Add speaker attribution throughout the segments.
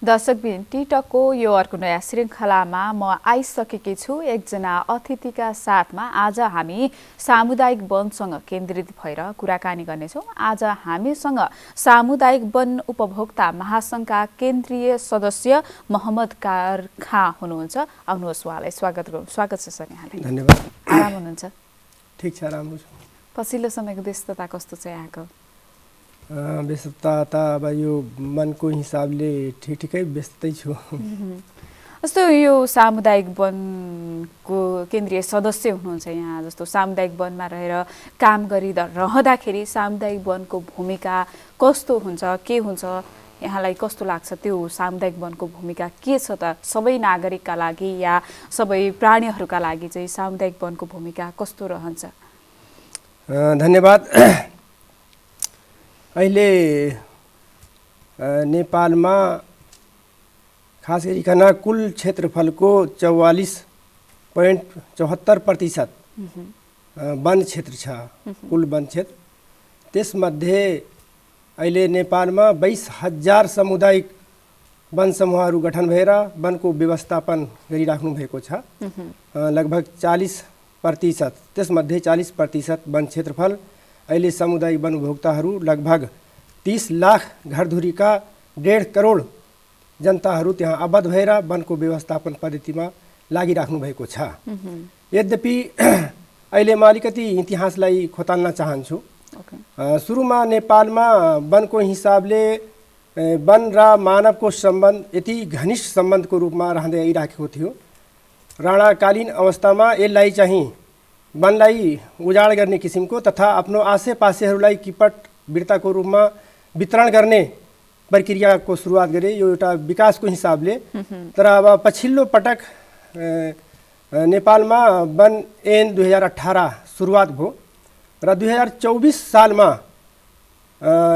Speaker 1: दर्शकबिन टिकटकको यो अर्को नयाँ श्रृङ्खलामा म आइसकेकी छु एकजना अतिथिका साथमा। आज हामी सामुदायिक वनसँग केन्द्रित भएर कुराकानी गर्नेछौँ। आज हामीसँग सामुदायिक वन उपभोक्ता महासङ्घका केन्द्रीय सदस्य मोहम्मद कार खाँ हुनुहुन्छ। आउनुहोस्, उहाँलाई स्वागत छ सर। यहाँलाई
Speaker 2: धन्यवाद।
Speaker 1: आराम हुनुहुन्छ?
Speaker 2: ठिक छ, राम्रो छ।
Speaker 1: पछिल्लो समयको व्यस्तता कस्तो छ यहाँको?
Speaker 2: व्यस्तता त अब यो वनको हिसाबले ठिकै व्यस्तै छु।
Speaker 1: जस्तो यो सामुदायिक वनको केन्द्रीय सदस्य हुनुहुन्छ यहाँ, जस्तो सामुदायिक वनमा रहेर काम गरिरहँदाखेरि सामुदायिक वनको भूमिका कस्तो हुन्छ, के हुन्छ, यहाँलाई कस्तो लाग्छ? त्यो सामुदायिक वनको भूमिका के छ त? सबै नागरिकका लागि या सबै प्राणीहरूका लागि चाहिँ सामुदायिक वनको भूमिका कस्तो रहन्छ?
Speaker 2: धन्यवाद। अहिले नेपालमा खास गरिकन कुल क्षेत्रफलको 44.74% वन क्षेत्र छ, कुल वन क्षेत्र। त्यसमध्ये अहिले नेपालमा 22,000 सामुदायिक वन समूहहरू गठन भएर वनको व्यवस्थापन गरिराख्नु भएको छ। लगभग 40%, त्यसमध्ये 40% वन क्षेत्रफल अहिले सामुदायिक वन उपभोक्ताहरू लगभग 30 लाख घरधुरीका 1.5 करोड जनताहरू त्यहाँ आबद्ध भएर वनको व्यवस्थापन पद्धतिमा लागिराख्नु भएको छ। यद्यपि अहिले म अलिकति इतिहासलाई खोताल्न चाहन्छु। सुरुमा नेपालमा वनको हिसाबले वन र मानवको सम्बन्ध यति घनिष्ठ सम्बन्धको रूपमा रहँदै आइराखेको थियो। राणाकालीन अवस्थामा यसलाई चाहिँ वनलाई उजाड गर्ने किसिमको तथा आफ्नो आसेपासेहरूलाई किपट वीरताको रूपमा वितरण गर्ने प्रक्रियाको सुरुवात गरे, यो एउटा विकासको हिसाबले। तर अब पछिल्लो पटक नेपालमा वन ऐन 2018 सुरुवात भयो र 2024 सालमा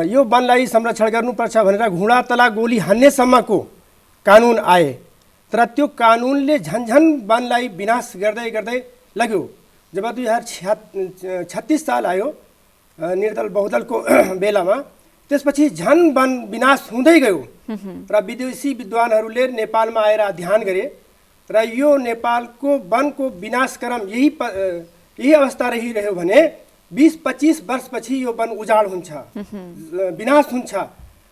Speaker 2: यो वनलाई संरक्षण गर्नुपर्छ भनेर घुँडा तला गोली हान्नेसम्मको कानुन आए। तर त्यो कानुनले झन्झन वनलाई विनाश गर्दै गर्दै लग्यो। जब 2036 साल आयो निर्दल बहुदलको बेलामा, त्यसपछि झन वन विनाश हुँदै गयो र विदेशी विद्वानहरूले नेपालमा आएर अध्ययन गरे र यो नेपालको वनको विनाशक्रम यही अवस्था रहिरह्यो भने 20-25 वर्षपछि यो वन उजाड हुन्छ, विनाश हुन्छ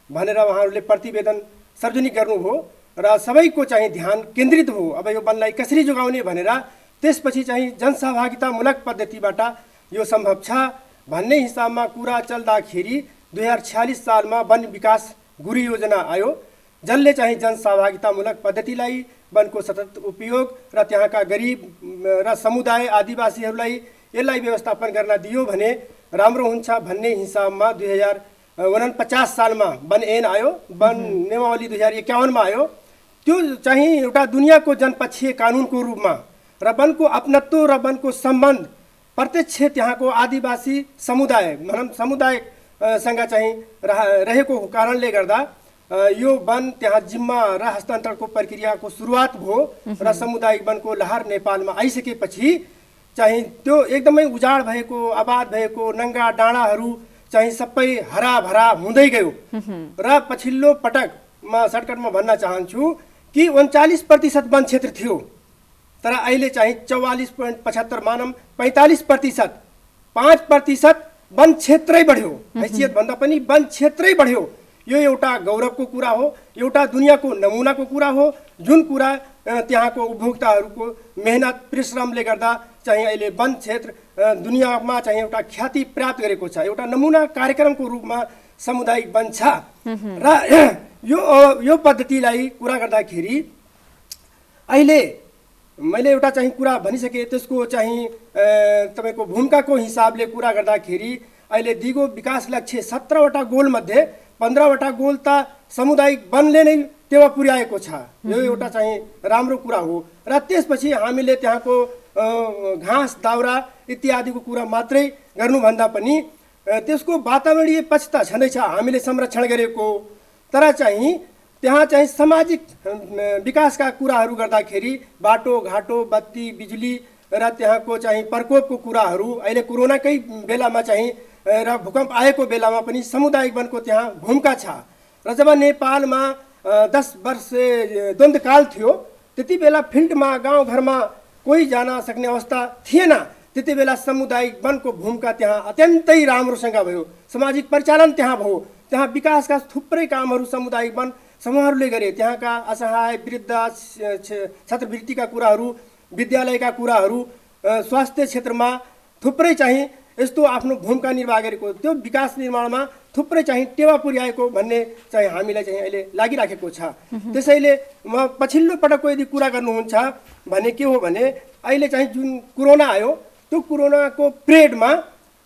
Speaker 2: भनेर उहाँहरूले प्रतिवेदन सार्वजनिक गर्नुभयो र सबैको चाहिँ ध्यान केन्द्रित भयो। अब यो वनलाई कसरी जोगाउने भनेर त्यसपछि चाहिँ जनसहभागितामूलक पद्धतिबाट यो सम्भव छ भन्ने हिसाबमा कुरा चल्दाखेरि 2046 सालमा वन विकास गुरु योजना आयो, जसले चाहिँ जनसहभागितामूलक पद्धतिलाई, वनको सतत उपयोग र त्यहाँका गरिब र समुदाय आदिवासीहरूलाई यसलाई व्यवस्थापन गर्न दियो भने राम्रो हुन्छ भन्ने हिसाबमा 2049 सालमा वन ऐन आयो, वन नियमावली 2051 मा आयो। त्यो चाहिँ एउटा दुनियाँको जनपक्षीय कानुनको रूपमा र वनको अपनत्व र वनको सम्बन्ध प्रत्यक्ष त्यहाँको आदिवासी समुदायसँग चाहिँ रहेको कारणले गर्दा यो वन त्यहाँ जिम्मा र हस्तान्तरणको प्रक्रियाको सुरुवात भयो र सामुदायिक वनको लहर नेपालमा आइसकेपछि चाहिँ त्यो एकदमै उजाड भएको, आबाद भएको नङ्गा डाँडाहरू चाहिँ सबै हराभरा हुँदै गयो र पछिल्लो पटक म सर्टकटमा भन्न चाहन्छु कि 39% वन क्षेत्र थियो, तर अहिले चाहिँ 44.75 मानम 45%, 5% वन क्षेत्रै बढ्यो। हैसियत भन्दा पनि वन क्षेत्रै बढ्यो। यो एउटा गौरवको कुरा हो, एउटा दुनियाँको नमुनाको कुरा हो, जुन कुरा त्यहाँको उपभोक्ताहरूको मेहनत परिश्रमले गर्दा चाहिँ अहिले वन क्षेत्र दुनियाँमा चाहिँ एउटा ख्याति प्राप्त गरेको छ। एउटा नमुना कार्यक्रमको रूपमा सामुदायिक वन छ र यो पद्धतिलाई कुरा गर्दाखेरि अहिले मैले एउटा चाहिँ कुरा भनिसकेँ। त्यसको चाहिँ तपाईँको भूमिकाको हिसाबले कुरा गर्दाखेरि अहिले दिगो विकास लक्ष्य 17वटा गोलमध्ये 15वटा गोल त सामुदायिक वनले नै टेवा पुर्याएको छ। यो एउटा चाहिँ राम्रो कुरा हो र त्यसपछि हामीले त्यहाँको घाँस दाउरा इत्यादिको कुरा मात्रै गर्नुभन्दा पनि त्यसको वातावरणीय पक्ष त छँदैछ, हामीले संरक्षण गरेको। तर चाहिँ त्यहाँ चाहिँ सामाजिक विकासका कुराहरू गर्दाखेरि बाटो घाटो, बत्ती, बिजुली र त्यहाँको चाहिँ प्रकोपको कुराहरू अहिले कोरोनाकै बेलामा चाहिँ र भूकम्प आएको बेलामा पनि सामुदायिक वनको त्यहाँ भूमिका छ। र जब नेपालमा 10 वर्ष द्वन्द्वकाल थियो, त्यति बेला फिल्डमा गाउँघरमा कोही जान सक्ने अवस्था थिएन। त्यति बेला सामुदायिक वनको भूमिका त्यहाँ अत्यन्तै राम्रोसँग भयो, सामाजिक परिचालन त्यहाँ भयो। त्यहाँ विकासका थुप्रै कामहरू सामुदायिक वन समूहहरूले गरे। त्यहाँका असहाय वृद्ध छात्रवृत्तिका कुराहरू, विद्यालयका कुराहरू, स्वास्थ्य क्षेत्रमा थुप्रै चाहिँ यस्तो आफ्नो भूमिका निर्वाह गरेको, त्यो विकास निर्माणमा थुप्रै चाहिँ टेवा पुर्याएको भन्ने चाहिँ हामीलाई चाहिँ अहिले लागिराखेको छ। त्यसैले म पछिल्लो पटकको यदि कुरा गर्नुहुन्छ भने के हो भने अहिले चाहिँ जुन कोरोना आयो, त्यो कोरोनाको पिरियडमा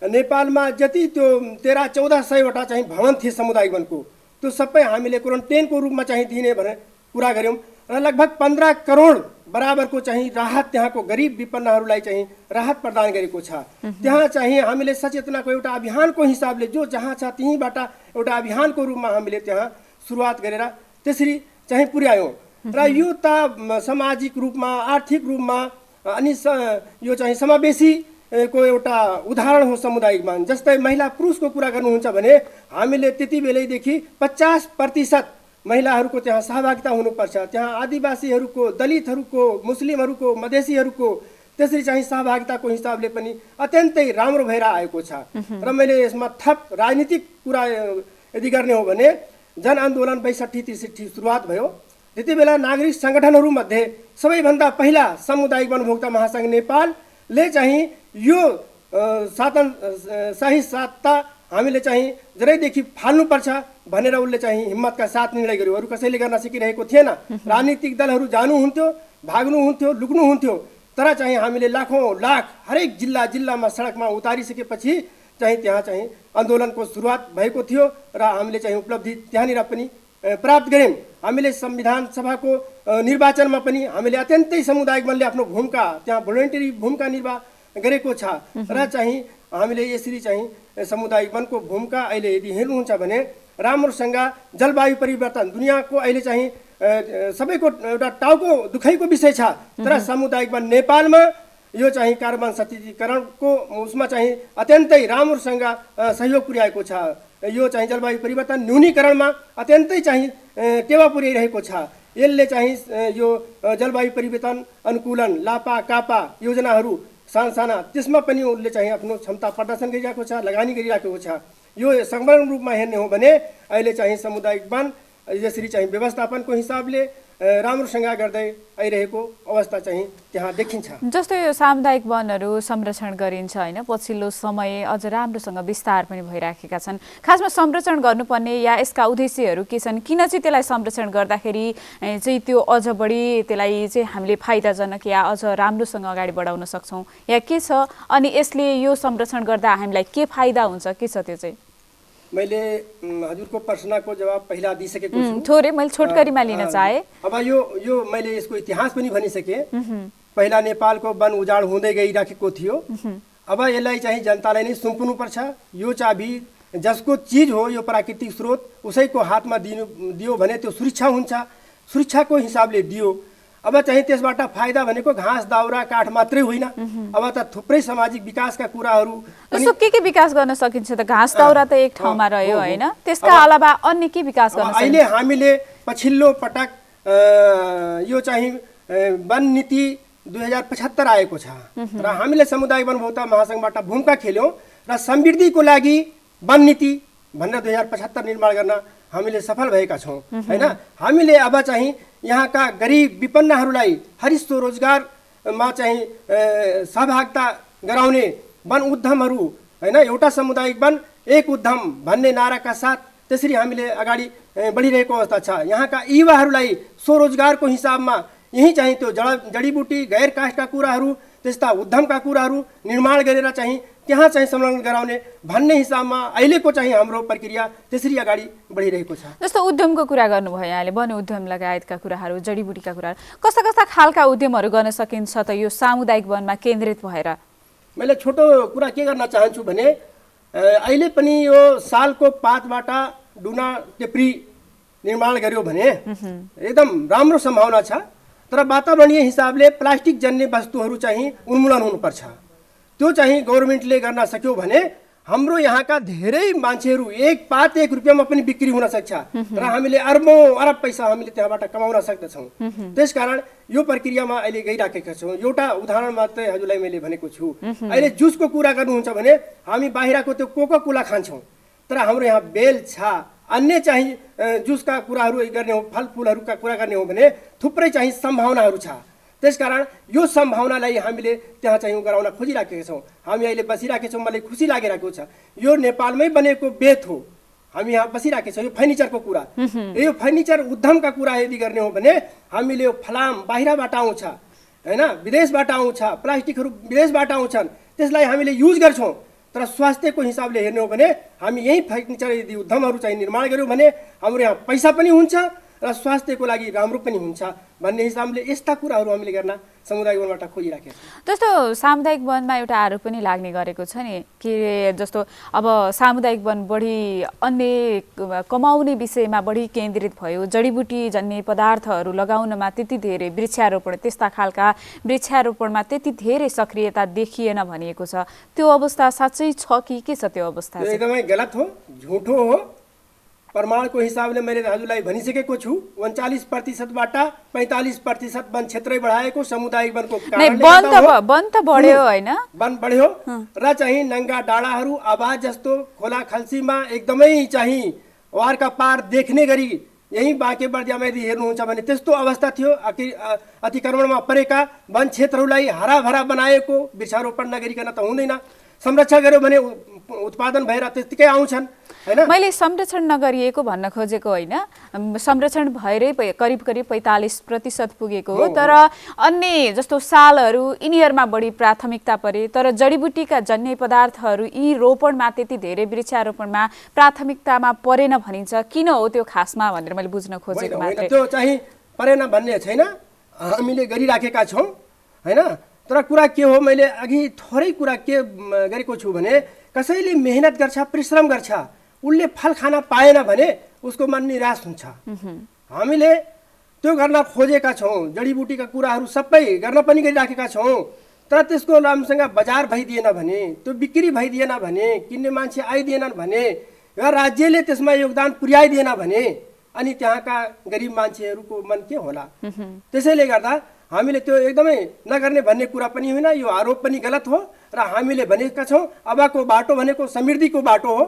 Speaker 2: नेपालमा जति त्यो 1300-1400वटा चाहिँ भवन थिए सामुदायिक वनको, त्यो सबै हामीले क्वारेन्टाइनको रूपमा चाहिँ दिने भनेर कुरा गऱ्यौँ र लगभग 15 करोड बराबरको चाहिँ राहत त्यहाँको गरिब विपन्नहरूलाई चाहिँ राहत प्रदान गरेको छ। त्यहाँ चाहिँ हामीले सचेतनाको एउटा अभियानको हिसाबले जो जहाँ छ त्यहीँबाट एउटा अभियानको रूपमा हामीले त्यहाँ सुरुवात गरेर त्यसरी चाहिँ पुर्यायौँ र यो त सामाजिक रूपमा, आर्थिक रूपमा अनि यो चाहिँ समावेशी को एउटा उदाहरण हो सामुदायिक वन। जस्तै महिला पुरुषको कुरा गर्नुहुन्छ भने हामीले त्यति बेलैदेखि 50% महिलाहरूको त्यहाँ सहभागिता हुनुपर्छ। त्यहाँ आदिवासीहरूको, दलितहरूको, मुस्लिमहरूको, मधेसीहरूको त्यसरी चाहिँ सहभागिताको हिसाबले पनि अत्यन्तै राम्रो भएर आएको छ। र मैले यसमा थप राजनीतिक कुरा यदि गर्ने हो भने जनआन्दोलन 62-63 सुरुवात भयो। त्यति बेला नागरिक सङ्गठनहरूमध्ये सबैभन्दा पहिला सामुदायिक वनभोक्ता महासङ्घ नेपालले चाहिँ यो शाही सत्ता हामीले चाहिँ जरैदेखि फाल्नुपर्छ भनेर उसले चाहिँ हिम्मतका साथ निर्णय गर्यो। अरू कसैले गर्न सकिरहेको थिएन। राजनीतिक दलहरू जानुहुन्थ्यो, भाग्नुहुन्थ्यो, लुक्नुहुन्थ्यो, तर चाहिँ हामीले लाखौँ लाख हरेक जिल्लामा सडकमा उतारिसकेपछि चाहिँ त्यहाँ चाहिँ आन्दोलनको सुरुवात भएको थियो र हामीले चाहिँ उपलब्धि त्यहाँनिर पनि प्राप्त गऱ्यौँ। हामीले संविधान सभाको निर्वाचनमा पनि हामीले अत्यन्तै सामुदायिक वनले आफ्नो भूमिका त्यहाँ भोलिन्टरी भूमिका निर्वाह गरेको छ र चाहिँ हामीले यसरी चाहिँ सामुदायिक वनको भूमिका अहिले यदि हेर्नुहुन्छ भने राम्रोसँग जलवायु परिवर्तन दुनियाँको अहिले चाहिँ सबैको एउटा टाउको दुखाइको विषय छ, तर सामुदायिक वन नेपालमा यो चाहिँ कार्बन सत्याधिकरणको उसमा चाहिँ अत्यन्तै राम्रोसँग सहयोग पुर्याएको छ। यो चाहिँ जलवायु परिवर्तन न्यूनीकरणमा अत्यन्तै चाहिँ टेवा पुर्याइरहेको छ। यसले चाहिँ यो जलवायु परिवर्तन अनुकूलन लापा कापा योजनाहरू साना त्यसमा पनि उसले चाहिँ आफ्नो क्षमता प्रदर्शन गरिरहेको छ, लगानी गरिरहेको छ। यो संपूर्ण रूपमा हेर्ने हो भने अहिले चाहिँ सामुदायिक वन यसरी चाहिँ व्यवस्थापनको हिसाबले राम्रोसँग गर्दै आइरहेको अवस्था चाहिँ त्यहाँ देखिन्छ।
Speaker 1: जस्तो यो सामुदायिक वनहरू संरक्षण गरिन्छ होइन, पछिल्लो समय अझ राम्रोसँग विस्तार पनि भइराखेका छन्। खासमा संरक्षण गर्नुपर्ने या यसका उद्देश्यहरू के छन्? किन चाहिँ त्यसलाई संरक्षण गर्दाखेरि चाहिँ त्यो अझ बढी त्यसलाई चाहिँ हामीले फाइदाजनक या अझ राम्रोसँग अगाडि बढाउन सक्छौँ या के छ? अनि यसले यो संरक्षण गर्दा हामीलाई के फाइदा हुन्छ, के छ त्यो चाहिँ?
Speaker 2: मैले हजुरको प्रश्नको जवाब पहिला दिइसकेको छु।
Speaker 1: थोरै मैले छोटकरीमा लिन चाहे।
Speaker 2: अब यो मैले यसको इतिहास पनि भनिसके। पहिला नेपालको वन उजाड हुँदै गइराखेको थियो। अब यसलाई चाहिँ जनतालाई नै सुम्पुनुपर्छ। यो चाबी जसको चिज हो, यो प्राकृतिक स्रोत उसैको हातमा दियो भने त्यो सुरक्षा हुन्छ। सुरक्षाको हिसाबले दियो। अब चाहिँ त्यसबाट फाइदा भनेको घाँस दाउरा काठ मात्रै होइन, अब त थुप्रै सामाजिक विकासका कुराहरू
Speaker 1: जस्तो के विकास गर्न सकिन्छ त? घाँस दाउरा त एक ठाउँमा रह्यो होइन, त्यसका अलावा अन्य के विकास गर्न सकिन्छ?
Speaker 2: अहिले हामीले पछिल्लो पटक यो चाहिँ वन नीति 2075 आएको छ र हामीले सामुदायिक वनभोक्ता महासङ्घबाट भूमिका खेल्यौँ र समृद्धिको लागि वन नीति भनेर 2075 निर्माण गर्न हामीले सफल भएका छौँ होइन। हामीले अब चाहिँ यहाँका गरिब विपन्नहरूलाई हरित स्वरोजगारमा चाहिँ सहभागिता गराउने वन उद्यमहरू होइन, एउटा सामुदायिक वन एक उद्यम भन्ने नाराका साथ त्यसरी हामीले अगाडि बढिरहेको अवस्था छ। यहाँका युवाहरूलाई स्वरोजगारको हिसाबमा यही चाहिँ त्यो जडीबुटी गैर काठका कुराहरू त्यस्ता उद्यमका कुराहरू निर्माण गरेर चाहिँ त्यहाँ चाहिँ संलग्न गराउने भन्ने हिसाबमा अहिलेको चाहिँ हाम्रो प्रक्रिया त्यसरी अगाडि बढिरहेको छ।
Speaker 1: जस्तो उद्यमको कुरा गर्नुभयो यहाँले, वन उद्यम लगायतका कुराहरू, जडीबुटीका कुराहरू, कस्ता कस्ता खालका उद्यमहरू गर्न सकिन्छ त यो सामुदायिक वनमा केन्द्रित भएर?
Speaker 2: मैले छोटो कुरा के गर्न चाहन्छु भने अहिले पनि यो सालको पातबाट डुना टेप्री निर्माण गर्यो भने एकदम राम्रो सम्भावना छ, तर वातावरणीय हिसाबले प्लास्टिक जन्य वस्तुहरू चाहिँ उन्मूलन हुनुपर्छ। त्यो चाहिँ गभर्मेन्टले गर्न सक्यो भने हाम्रो यहाँका धेरै मान्छेहरू एक पात 1 रुपियाँमा पनि बिक्री हुन सक्छ र हामीले अरबौं अरब पैसा हामीले त्यहाँबाट कमाउन सक्दछौँ। त्यसकारण यो प्रक्रियामा अहिले गइराखेका छौँ। एउटा उदाहरण मात्रै हजुरलाई मैले भनेको छु। अहिले जुसको कुरा गर्नुहुन्छ भने हामी बाहिरको त्यो कोका कोला खान्छौँ, तर हाम्रो यहाँ बेल छ, अन्य चाहिँ जुसका कुराहरू गर्ने हो, फलफुलहरूका कुरा गर्ने हो भने थुप्रै चाहिँ सम्भावनाहरू छ। त्यसकारण यो सम्भावनालाई हामीले त्यहाँ चाहिँ गराउन खोजिराखेका छौँ। हामी अहिले बसिराखेका छौँ, मलाई खुसी लागिरहेको छ। यो नेपालमै बनेको बेत हो, हामी यहाँ बसिराखेका छौँ। यो फर्निचरको कुरा, यो फर्निचर उद्यमका कुरा यदि गर्ने हो भने हामीले यो फलाम बाहिरबाट आउँछ हैन, विदेशबाट आउँछ, प्लास्टिकहरू विदेशबाट आउँछन्, त्यसलाई हामीले युज गर्छौँ। तर स्वास्थ्यको हिसाबले हेर्ने हो भने हामी यही फर्निचर यदि उद्यमहरू चाहिँ निर्माण गर्यौँ भने हाम्रो यहाँ पैसा पनि हुन्छ र स्वास्थ्यको लागि राम्रो पनि हुन्छ भन्ने हिसाबले यस्ता कुराहरू हामीले गर्न सामुदायिक वनबाट खोजिराखेका छौँ।
Speaker 1: जस्तो सामुदायिक वनमा एउटा आरोप पनि लाग्ने गरेको छ नि कि जस्तो अब सामुदायिक वन बढी अन्य कमाउने विषयमा बढी केन्द्रित भयो, जडीबुटी जन्य पदार्थहरू लगाउनमा त्यति धेरै वृक्षारोपण, त्यस्ता खालका वृक्षारोपणमा त्यति धेरै सक्रियता देखिएन भनिएको छ। त्यो अवस्था साँच्चै छ कि के छ त्यो अवस्था?
Speaker 2: एकदमै गलत हो, झुठो हो। प्रमाणको हिसाबले मैले हजुरलाई भनिसकेको छु, 39%बाट 45% वन क्षेत्रै बढाएको सामुदायिक वनको
Speaker 1: वन त बढ्यो हैन,
Speaker 2: वन बढ्यो र चाहिँ नङ्गा डाँडाहरू आवाज जस्तो खोला खल्सीमा एकदमै चाहिँ वारका पार देख्ने गरी यही बाँके बर्दियामा यदि हेर्नुहुन्छ भने त्यस्तो अवस्था थियो। अतिक्रमणमा परेका वन क्षेत्रहरूलाई हराभरा बनाएको, वृक्षारोपण नगरिकन त हुँदैन। संरक्षण गर्यो भने उत्पादन भएर त्यतिकै आउँछन् हैन।
Speaker 1: मैले संरक्षण नगरिएको भन्न खोजेको होइन, संरक्षण भएरै करिब 45% पुगेको हो। तर अन्य जस्तो सालहरू यिनीहरूमा बढी प्राथमिकता परे, तर जडीबुटीका जन्य पदार्थहरू यी रोपणमा त्यति धेरै वृक्षारोपणमा प्राथमिकतामा परेन भनिन्छ। किन हो त्यो खासमा भनेर मैले बुझ्न खोजेको मात्रै।
Speaker 2: त्यो चाहिँ परेन भन्ने छैन, हामीले गरिराखेका छौँ हैन। तर कुरा के हो, मैले अघि थोरै कुरा के गरेको छु भने कसैले मेहनत गर्छ, परिश्रम गर्छ, उसले फल खान पाएन भने उसको मन निराश हुन्छ। हामीले त्यो गर्न खोजेका छौँ, जडीबुटीका कुराहरू सबै गर्न पनि गरिराखेका छौँ। तर त्यसको राम्रोसँग बजार भइदिएन भने, त्यो बिक्री भइदिएन भने, किन्ने मान्छे आइदिएनन् भने, र राज्यले त्यसमा योगदान पुर्याइदिएन भने अनि त्यहाँका गरिब मान्छेहरूको मन के होला। त्यसैले गर्दा हामीले त्यो एकदमै नगर्ने भन्ने कुरा पनि होइन, यो आरोप पनि गलत हो। र हामीले भनेका छौँ अबको बाटो भनेको समृद्धिको बाटो हो।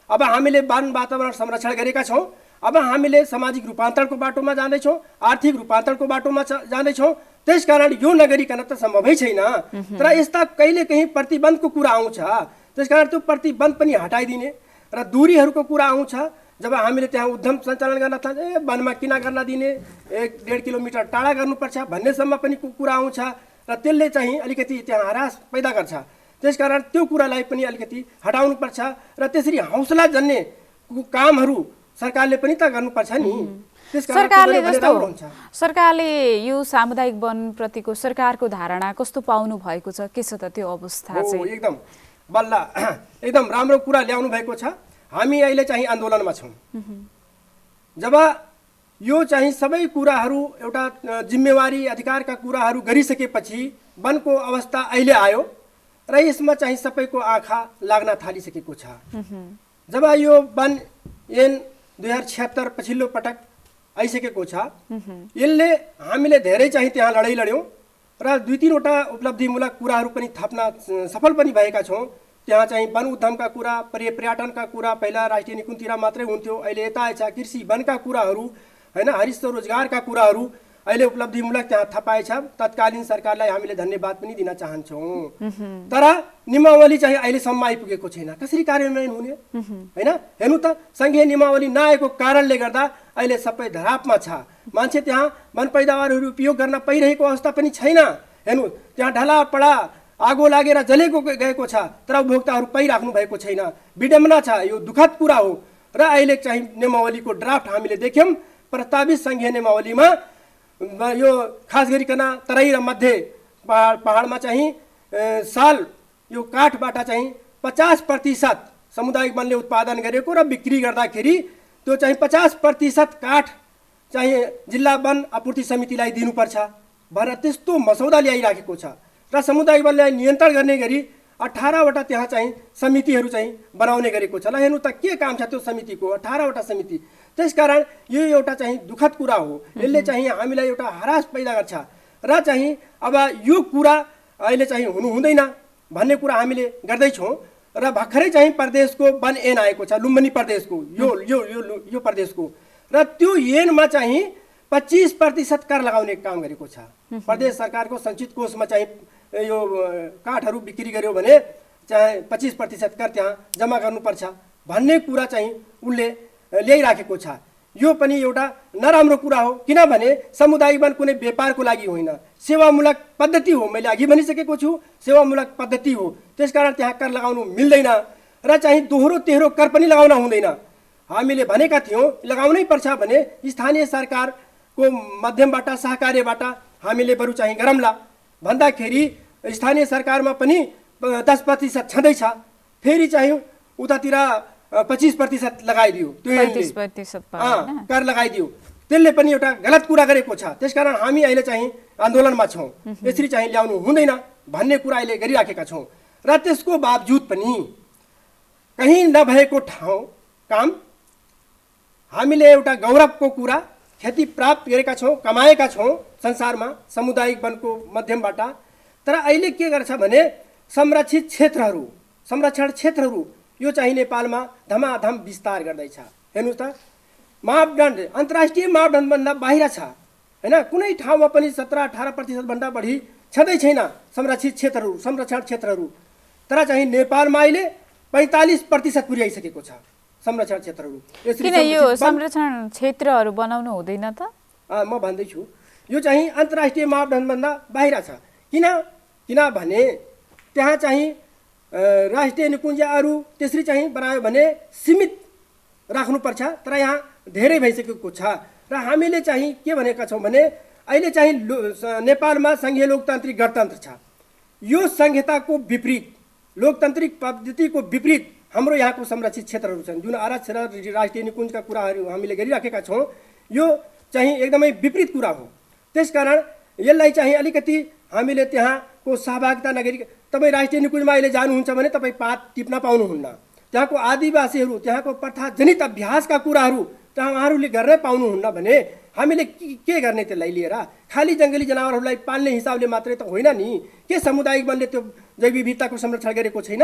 Speaker 2: अब हामीले वन वातावरण संरक्षण गरेका छौँ, अब हामीले सामाजिक रूपान्तरणको बाटोमा जाँदैछौँ, आर्थिक रूपान्तरणको बाटोमा जाँदैछौँ। त्यसकारण यो नगरिकन त सम्भवै छैन। तर यस्ता कहिले कहीँ प्रतिबन्धको कुरा आउँछ, त्यसकारण त्यो प्रतिबन्ध पनि हटाइदिने र दूरीहरूको कुरा आउँछ। जब हामीले त्यहाँ उद्यम सञ्चालन गर्न थाल्छ, वनमा किन गर्न दिने, 1-1.5 किलोमिटर टाढा गर्नुपर्छ भन्नेसम्म पनि कुरा आउँछ र त्यसले चाहिँ अलिकति त्यहाँ हरास पैदा गर्छ। त्यसकारण त्यो कुरालाई पनि अलिकति हटाउनुपर्छ र त्यसरी हौसला जन्ने कामहरू सरकारले पनि त गर्नुपर्छ नि।
Speaker 1: सरकारले यो सामुदायिक वन प्रतिको सरकारको धारणा कस्तो पाउनु भएको छ, के छ त त्यो अवस्था चाहिँ?
Speaker 2: एकदम बल्ल एकदम राम्रो कुरा ल्याउनु भएको छ। हामी अहिले चाहिँ आन्दोलनमा छौँ। जब यो चाहिँ सबै कुराहरू एउटा जिम्मेवारी अधिकारका कुराहरू गरिसकेपछि वनको अवस्था अहिले आयो र यसमा चाहिँ सबैको आँखा लाग्न थालिसकेको छ। जब यो वन ऐन 2076 पछिल्लो पटक आइसकेको छ, यसले हामीले धेरै चाहिँ त्यहाँ लडाइँ लड्यौँ र 2-3वटा उपलब्धिमूलक कुराहरू पनि थप्न सफल पनि भएका छौँ। त्यहाँ चाहिँ वन उद्यमका कुरा, पर्यटनका कुरा, पहिला राष्ट्रिय निकुञ्जतिर मात्रै हुन्थ्यो, अहिले यता आएछ कृषि वनका कुराहरू हैन, हरित रोजगारका कुराहरू अहिले उपलब्धिमूलक त्यहाँ थपाएछ। तत्कालीन सरकारलाई हामीले धन्यवाद पनि दिन चाहन्छौँ। तर नियमावली चाहिँ अहिलेसम्म आइपुगेको छैन, कसरी कार्यान्वयन हुने हैन। हेर्नु त, सङ्घीय नियमावली नआएको कारणले गर्दा अहिले सबै धरापमा छ। मान्छे त्यहाँ वन पैदावारहरू उपयोग गर्न पाइरहेको अवस्था पनि छैन। हेर्नु, त्यहाँ ढलापडा आगो लागेर जलेको गएको छ, तर उपभोक्ताहरू पाइराख्नु भएको छैन। विडम्बना छ, यो दुःखद कुरा हो। र अहिले चाहिँ नियमावलीको ड्राफ्ट हामीले देख्यौँ। प्रस्तावित सङ्घीय नियमावलीमा यो खास गरिकन तराई र मध्य पहाडमा चाहिँ साल यो काठबाट चाहिँ 50% सामुदायिक वनले उत्पादन गरेको र बिक्री गर्दाखेरि त्यो चाहिँ 50% काठ चाहिँ जिल्ला वन आपूर्ति समितिलाई दिनुपर्छ भनेर त्यस्तो मसौदा ल्याइराखेको छ। र समुदायिक वनलाई नियन्त्रण गर्ने गरी 18वटा त्यहाँ चाहिँ समितिहरू चाहिँ बनाउने गरेको छ। ल हेर्नु त के काम छ त्यो समितिको, 18वटा समिति। त्यसकारण यो एउटा चाहिँ दुःखद कुरा हो। यसले चाहिँ हामीलाई एउटा हरास पैदा गर्छ र चाहिँ अब यो कुरा अहिले चाहिँ हुनु हुँदैन भन्ने कुरा हामीले गर्दैछौँ। र भर्खरै चाहिँ प्रदेशको वन ऐन आएको छ, लुम्बिनी प्रदेशको यो प्रदेशको, र त्यो ऐनमा चाहिँ 25% कर लगाउने काम गरेको छ। प्रदेश सरकारको सञ्चित कोषमा चाहिँ यो काठहरू बिक्री गर्यो भने चाहे 25% कर त्यहाँ जम्मा गर्नुपर्छ भन्ने कुरा चाहिँ उसले ल्याइराखेको छ। यो पनि एउटा नराम्रो कुरा हो, किनभने सामुदायिक वन कुनै व्यापारको लागि होइन, सेवामूलक पद्धति हो। मैले अघि भनिसकेको छु, सेवामूलक पद्धति हो। त्यसकारण त्यहाँ कर लगाउनु मिल्दैन र चाहिँ दोहोरो तेह्रो कर पनि लगाउन हुँदैन। हामीले भनेका थियौँ लगाउनै पर्छ भने स्थानीय सरकारको माध्यमबाट, सहकार्यबाट हामीले बरु चाहिँ गरौँला भन्दाखेरि स्थानीय सरकारमा पनि 10% छँदैछ, फेरि चाहिँ उतातिर 25% लगाइदियो, त्यो
Speaker 1: 35%
Speaker 2: कर लगाइदियो। त्यसले पनि एउटा गलत कुरा गरेको छ। त्यसकारण हामी अहिले चाहिँ आन्दोलनमा छौँ, यसरी चाहिँ ल्याउनु हुँदैन भन्ने कुरा अहिले गरिराखेका छौँ। र त्यसको बावजुद पनि कहीँ नभएको ठाउँ काम हामीले एउटा गौरवको कुरा खेती प्राप्त गरेका छौँ, कमाएका छौँ संसारमा सामुदायिक वनको माध्यमबाट। तर अहिले के गर्छ भने संरक्षित क्षेत्रहरू, संरक्षण क्षेत्रहरू यो चाहिँ नेपालमा धमाधम विस्तार गर्दैछ। हेर्नुहोस् त, मापदण्ड अन्तर्राष्ट्रिय मापदण्डभन्दा बाहिर छ हैन। कुनै ठाउँमा पनि 17-18% भन्दा बढी छँदै छैन संरक्षित क्षेत्रहरू, संरक्षण क्षेत्रहरू। तर चाहिँ नेपालमा अहिले 45% पुर्याइसकेको छ संरक्षण क्षेत्रहरू।
Speaker 1: किन यो संरक्षण क्षेत्रहरू बनाउनु हुँदैन त?
Speaker 2: म भन्दैछु यो चाहिँ अन्तर्राष्ट्रिय मापदण्डभन्दा बाहिर छ। किनभने त्यहाँ चाहिँ राष्ट्रिय निकुञ्जहरू त्यसरी चाहिँ बनायो भने सीमित राख्नुपर्छ, तर यहाँ धेरै भइसकेको छ। र हामीले चाहिँ के भनेका छौँ भने अहिले चाहिँ नेपालमा सङ्घीय लोकतान्त्रिक गणतन्त्र छ। यो संहिताको विपरीत, लोकतान्त्रिक पद्धतिको विपरीत हाम्रो यहाँको संरक्षित क्षेत्रहरू छन्। जुन आरक्ष र राष्ट्रिय निकुञ्जका कुराहरू हामीले गरिराखेका छौँ, यो चाहिँ एकदमै विपरीत कुरा हो। त्यसकारण यसलाई चाहिँ अलिकति हामीले त्यहाँको सहभागिता नगरी, तपाईँ राष्ट्रिय निकुञ्जमा अहिले जानुहुन्छ भने तपाईँ पात टिप्न पाउनुहुन्न। त्यहाँको आदिवासीहरू, त्यहाँको प्रथाजनित अभ्यासका कुराहरू त्यहाँ उहाँहरूले गर्न पाउनुहुन्न भने हामीले के गर्ने त्यसलाई लिएर? खालि जङ्गली जनावरहरूलाई पाल्ने हिसाबले मात्रै त होइन नि, के सामुदायिक वनले त्यो जैव विविधताको संरक्षण गरेको छैन?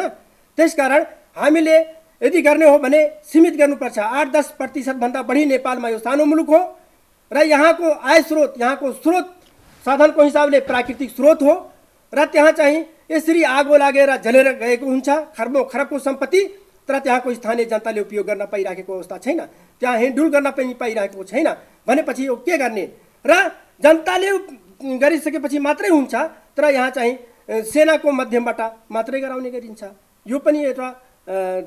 Speaker 2: त्यसकारण हामीले यदि गर्ने हो भने सीमित गर्नुपर्छ। 8-10% भन्दा बढी नेपालमा यो सानो मुलुक हो र यहाँको आय स्रोत, यहाँको स्रोत साधनको हिसाबले प्राकृतिक स्रोत हो र त्यहाँ चाहिँ यसरी आगो लागेर जलेर गएको हुन्छ खरबौँ खरबको सम्पत्ति, तर त्यहाँको स्थानीय जनताले उपयोग गर्न पाइरहेको अवस्था छैन, त्यहाँ हिँडडुल गर्न पनि पाइरहेको छैन भनेपछि यो के गर्ने? र जनताले गरिसकेपछि मात्रै हुन्छ, तर यहाँ चाहिँ सेनाको माध्यमबाट मात्रै गराउने गरिन्छ। यो पनि एउटा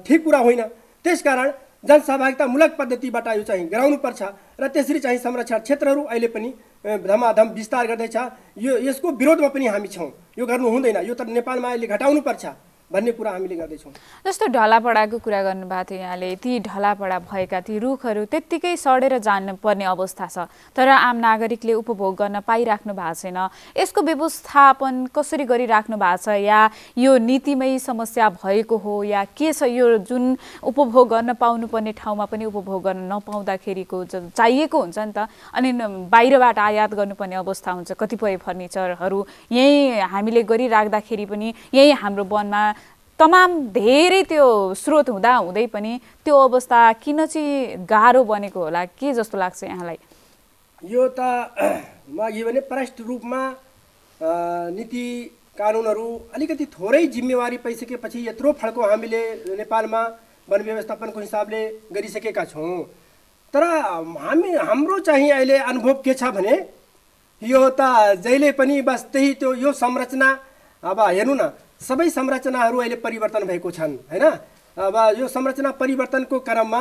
Speaker 2: ठिक कुरा होइन। त्यसकारण जनसहभागितामूलक पद्धतिबाट यो चाहिँ गराउनुपर्छ र त्यसरी चाहिँ संरक्षण क्षेत्रहरू अहिले पनि धमाधम विस्तार गर्दैछ। यसको विरोधमा पनि हामी छौँ। यो गर्नु हुँदैन, यो त नेपालमा अहिले घटाउनुपर्छ भन्ने कुरा हामीले गर्दैछौँ।
Speaker 1: जस्तो ढलापडाको कुरा गर्नुभएको थियो यहाँले, ती ढलापडा भएका ती रुखहरू त्यत्तिकै सडेर जानुपर्ने अवस्था छ, तर आम नागरिकले उपभोग गर्न पाइराख्नु भएको छैन। यसको व्यवस्थापन कसरी गरिराख्नु भएको छ, या यो नीतिमै समस्या भएको हो या के छ? यो जुन उपभोग गर्न पाउनुपर्ने ठाउँमा पनि उपभोग गर्न नपाउँदाखेरिको चाहिएको हुन्छ नि त, अनि बाहिरबाट आयात गर्नुपर्ने अवस्था हुन्छ। कतिपय फर्निचरहरू यहीँ हामीले गरिराख्दाखेरि पनि यहीँ हाम्रो वनमा तमाम धेरै त्यो स्रोत हुँदा हुँदै पनि त्यो अवस्था किन चाहिँ गाह्रो बनेको होला, के जस्तो लाग्छ यहाँलाई?
Speaker 2: यो त म के भने प्रष्ट रूपमा नीति कानुनहरू अलिकति थोरै जिम्मेवारी पाइसकेपछि यत्रो फड्को हामीले नेपालमा वन व्यवस्थापनको हिसाबले गरिसकेका छौँ। तर हाम्रो चाहिँ अहिले अनुभव के छ भने यो त जहिले पनि बस त्यही त्यो यो संरचना, अब हेर्नु न सबै संरचनाहरू अहिले परिवर्तन भएको छन् हैन। अब यो संरचना परिवर्तनको क्रममा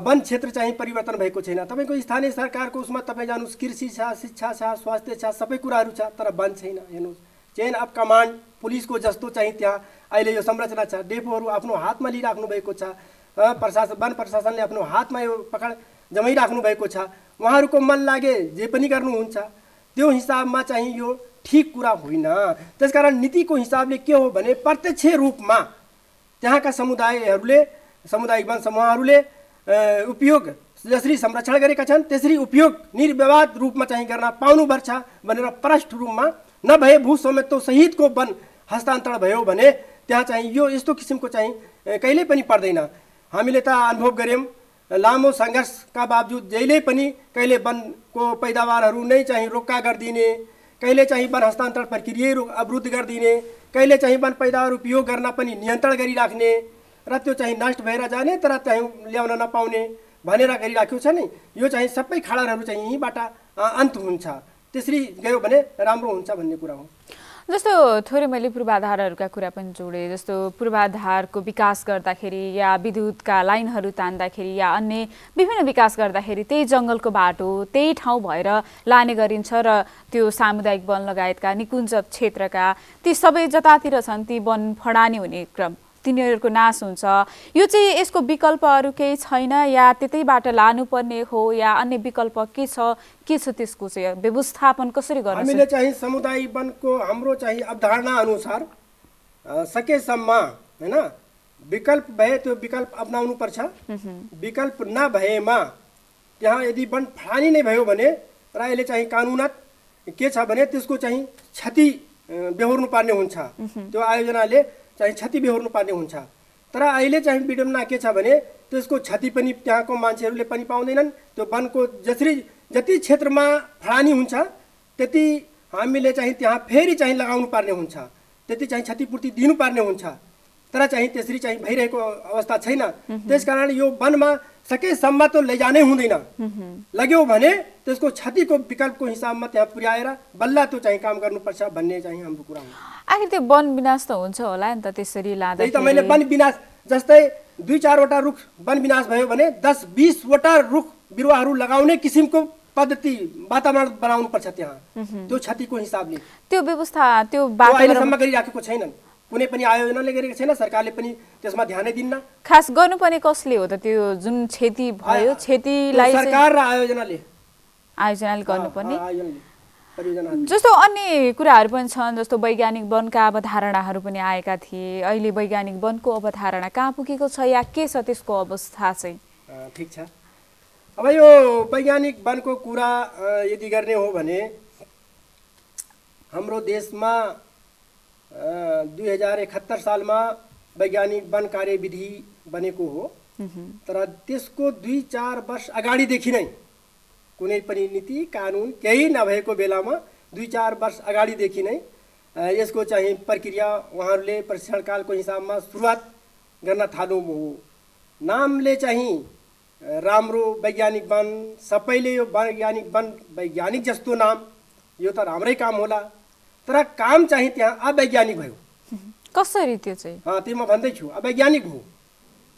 Speaker 2: वन क्षेत्र चाहिँ परिवर्तन भएको छैन। तपाईँको स्थानीय सरकारको उसमा तपाईँ जानुहोस्, कृषि छ, शिक्षा छ, स्वास्थ्य छ, सबै कुराहरू छ, तर वन छैन। हेर्नुहोस्, चेन अफ कमान्ड पुलिसको जस्तो चाहिँ त्यहाँ अहिले यो संरचना छ। डेपोहरू आफ्नो हातमा लिइराख्नु भएको छ, प्रशासन वन प्रशासनले आफ्नो हातमा यो पकड जमाइराख्नु भएको छ। उहाँहरूको मन लागे जे पनि गर्नुहुन्छ, त्यो हिसाबमा चाहिँ यो ठिक कुरा होइन। त्यसकारण नीतिको हिसाबले के हो भने प्रत्यक्ष रूपमा त्यहाँका सामुदायिक वन समूहहरूले उपयोग जसरी संरक्षण गरेका छन् त्यसरी उपयोग निर्विवाद रूपमा चाहिँ गर्न पाउनुपर्छ भनेर प्रष्ट रूपमा नभए भू स्वामित्व सहितको वन हस्तान्तरण भयो भने त्यहाँ चाहिँ यो यस्तो किसिमको चाहिँ कहिल्यै पनि पर्दैन। हामीले त अनुभव गऱ्यौँ, लामो सङ्घर्षका बावजुद जहिले पनि कहिले वनको पैदावारहरू नै चाहिँ रोक्का गरिदिने, कहिले चाहिँ वन हस्तान्तरण प्रक्रिया अवरुद्ध गरिदिने, कहिले चाहिँ वन पैदावार उपयोग गर्न पनि नियन्त्रण गरिराख्ने र त्यो चाहिँ नष्ट भएर जाने तर चाहिँ ल्याउन नपाउने भनेर गरिराखेको छ नि। यो चाहिँ सबै खाडलहरू चाहिँ यहीँबाट अन्त हुन्छ, त्यसरी गयो भने राम्रो हुन्छ भन्ने कुरा हो।
Speaker 1: जस्तो थोरै मैले पूर्वाधारहरूका कुरा पनि जोडेँ, जस्तो पूर्वाधारको विकास गर्दाखेरि या विद्युतका लाइनहरू तान्दाखेरि या अन्य विभिन्न विकास गर्दाखेरि त्यही जङ्गलको बाटो त्यही ठाउँ भएर लाने गरिन्छ र त्यो सामुदायिक वन लगायतका निकुञ्ज क्षेत्रका ती सबै जतातिर छन् ती वन फडानी हुने क्रम तिनीहरूको नाश हुन्छ। यो चाहिँ यसको विकल्प अरू केही छैन या त्यतैबाट लानुपर्ने हो या अन्य विकल्प के छ त्यसको चाहिँ व्यवस्थापन कसरी गर्नु?
Speaker 2: हामीले चाहिँ सामुदायिक वनको हाम्रो चाहिँ अवधारणा अनुसार सकेसम्म हैन विकल्प भए त्यो विकल्प अपनाउनु पर्छ। विकल्प नभएमा त्यहाँ यदि वन फडानी नै भयो भने र अहिले चाहिँ कानुनत के छ भने त्यसको चाहिँ क्षति बेहोर्नु पर्ने हुन्छ, त्यो आयोजनाले चाहिँ क्षति बेहोर्नु पर्ने हुन्छ। तर अहिले चाहिँ विडम्बना के छ भने त्यसको क्षति पनि त्यहाँको मान्छेहरूले पनि पाउँदैनन्। त्यो वनको जति क्षेत्रमा फडानी हुन्छ त्यति हामीले चाहिँ त्यहाँ फेरि चाहिँ लगाउनु पर्ने हुन्छ, त्यति चाहिँ क्षतिपूर्ति दिनुपर्ने हुन्छ। तर चाहिँ त्यसरी चाहिँ भइरहेको अवस्था छैन। त्यसकारण यो वनमा सकेसम्म त लैजानै हुँदैन, लग्यो भने त्यसको क्षतिको विकल्पको हिसाबमा त्यहाँ पुर्याएर बल्ल त्यो चाहिँ काम गर्नुपर्छ भन्ने चाहिँ हाम्रो कुरा हो।
Speaker 1: आखिर त्यो वन विनाश त हुन्छ होला नि त त्यसरी लाँदा?
Speaker 2: त्यही त मैले वन विनाश जस्तै 2-4 वटा रुख वन विनाश भयो भने 10-20 वटा रुख बिरुवाहरू लगाउने किसिमको पद्धति वातावरण बनाउनु पर्छ त्यहाँ त्यो क्षतिको हिसाबले।
Speaker 1: त्यो व्यवस्था त्यो बाटो
Speaker 2: अहिलेसम्म गरिराखेको छैनन्, कुनै पनि आयोजनाले गरेको छैन, सरकारले पनि त्यसमा ध्यानै दिन्न।
Speaker 1: खास गर्नुपर्ने कसले हो त? त्यो जुन क्षति भयो क्षतिलाई
Speaker 2: सरकार र आयोजनाले
Speaker 1: गर्नुपर्ने।
Speaker 2: परियोजना
Speaker 1: जस्तो अन्य कुराहरू पनि छन्, जस्तो वैज्ञानिक वनका अवधारणाहरू पनि आएका थिए। अहिले वैज्ञानिक वनको अवधारणा कहाँ पुगेको छ या के छ त्यसको अवस्था चाहिँ?
Speaker 2: ठिक छ। अब यो वैज्ञानिक वनको कुरा यदि गर्ने हो भने हाम्रो देशमा 2071 सालमा वैज्ञानिक वन कार्यविधि बनेको हो। तर त्यसको 2-4 वर्ष अगाडिदेखि नै कुनै पनि नीति कानुन केही नभएको बेलामा 2-4 वर्ष अगाडिदेखि नै यसको चाहिँ प्रक्रिया उहाँहरूले प्रशिक्षणकालको हिसाबमा सुरुवात गर्न थाल्नुभयो। नामले चाहिँ राम्रो वैज्ञानिक वन, सबैले यो वैज्ञानिक वन वैज्ञानिक जस्तो नाम, यो त राम्रै काम होला, तर काम चाहिँ त्यहाँ अवैज्ञानिक भयो।
Speaker 1: कसरी त्यो चाहिँ?
Speaker 2: त्यो म भन्दैछु अवैज्ञानिक हो।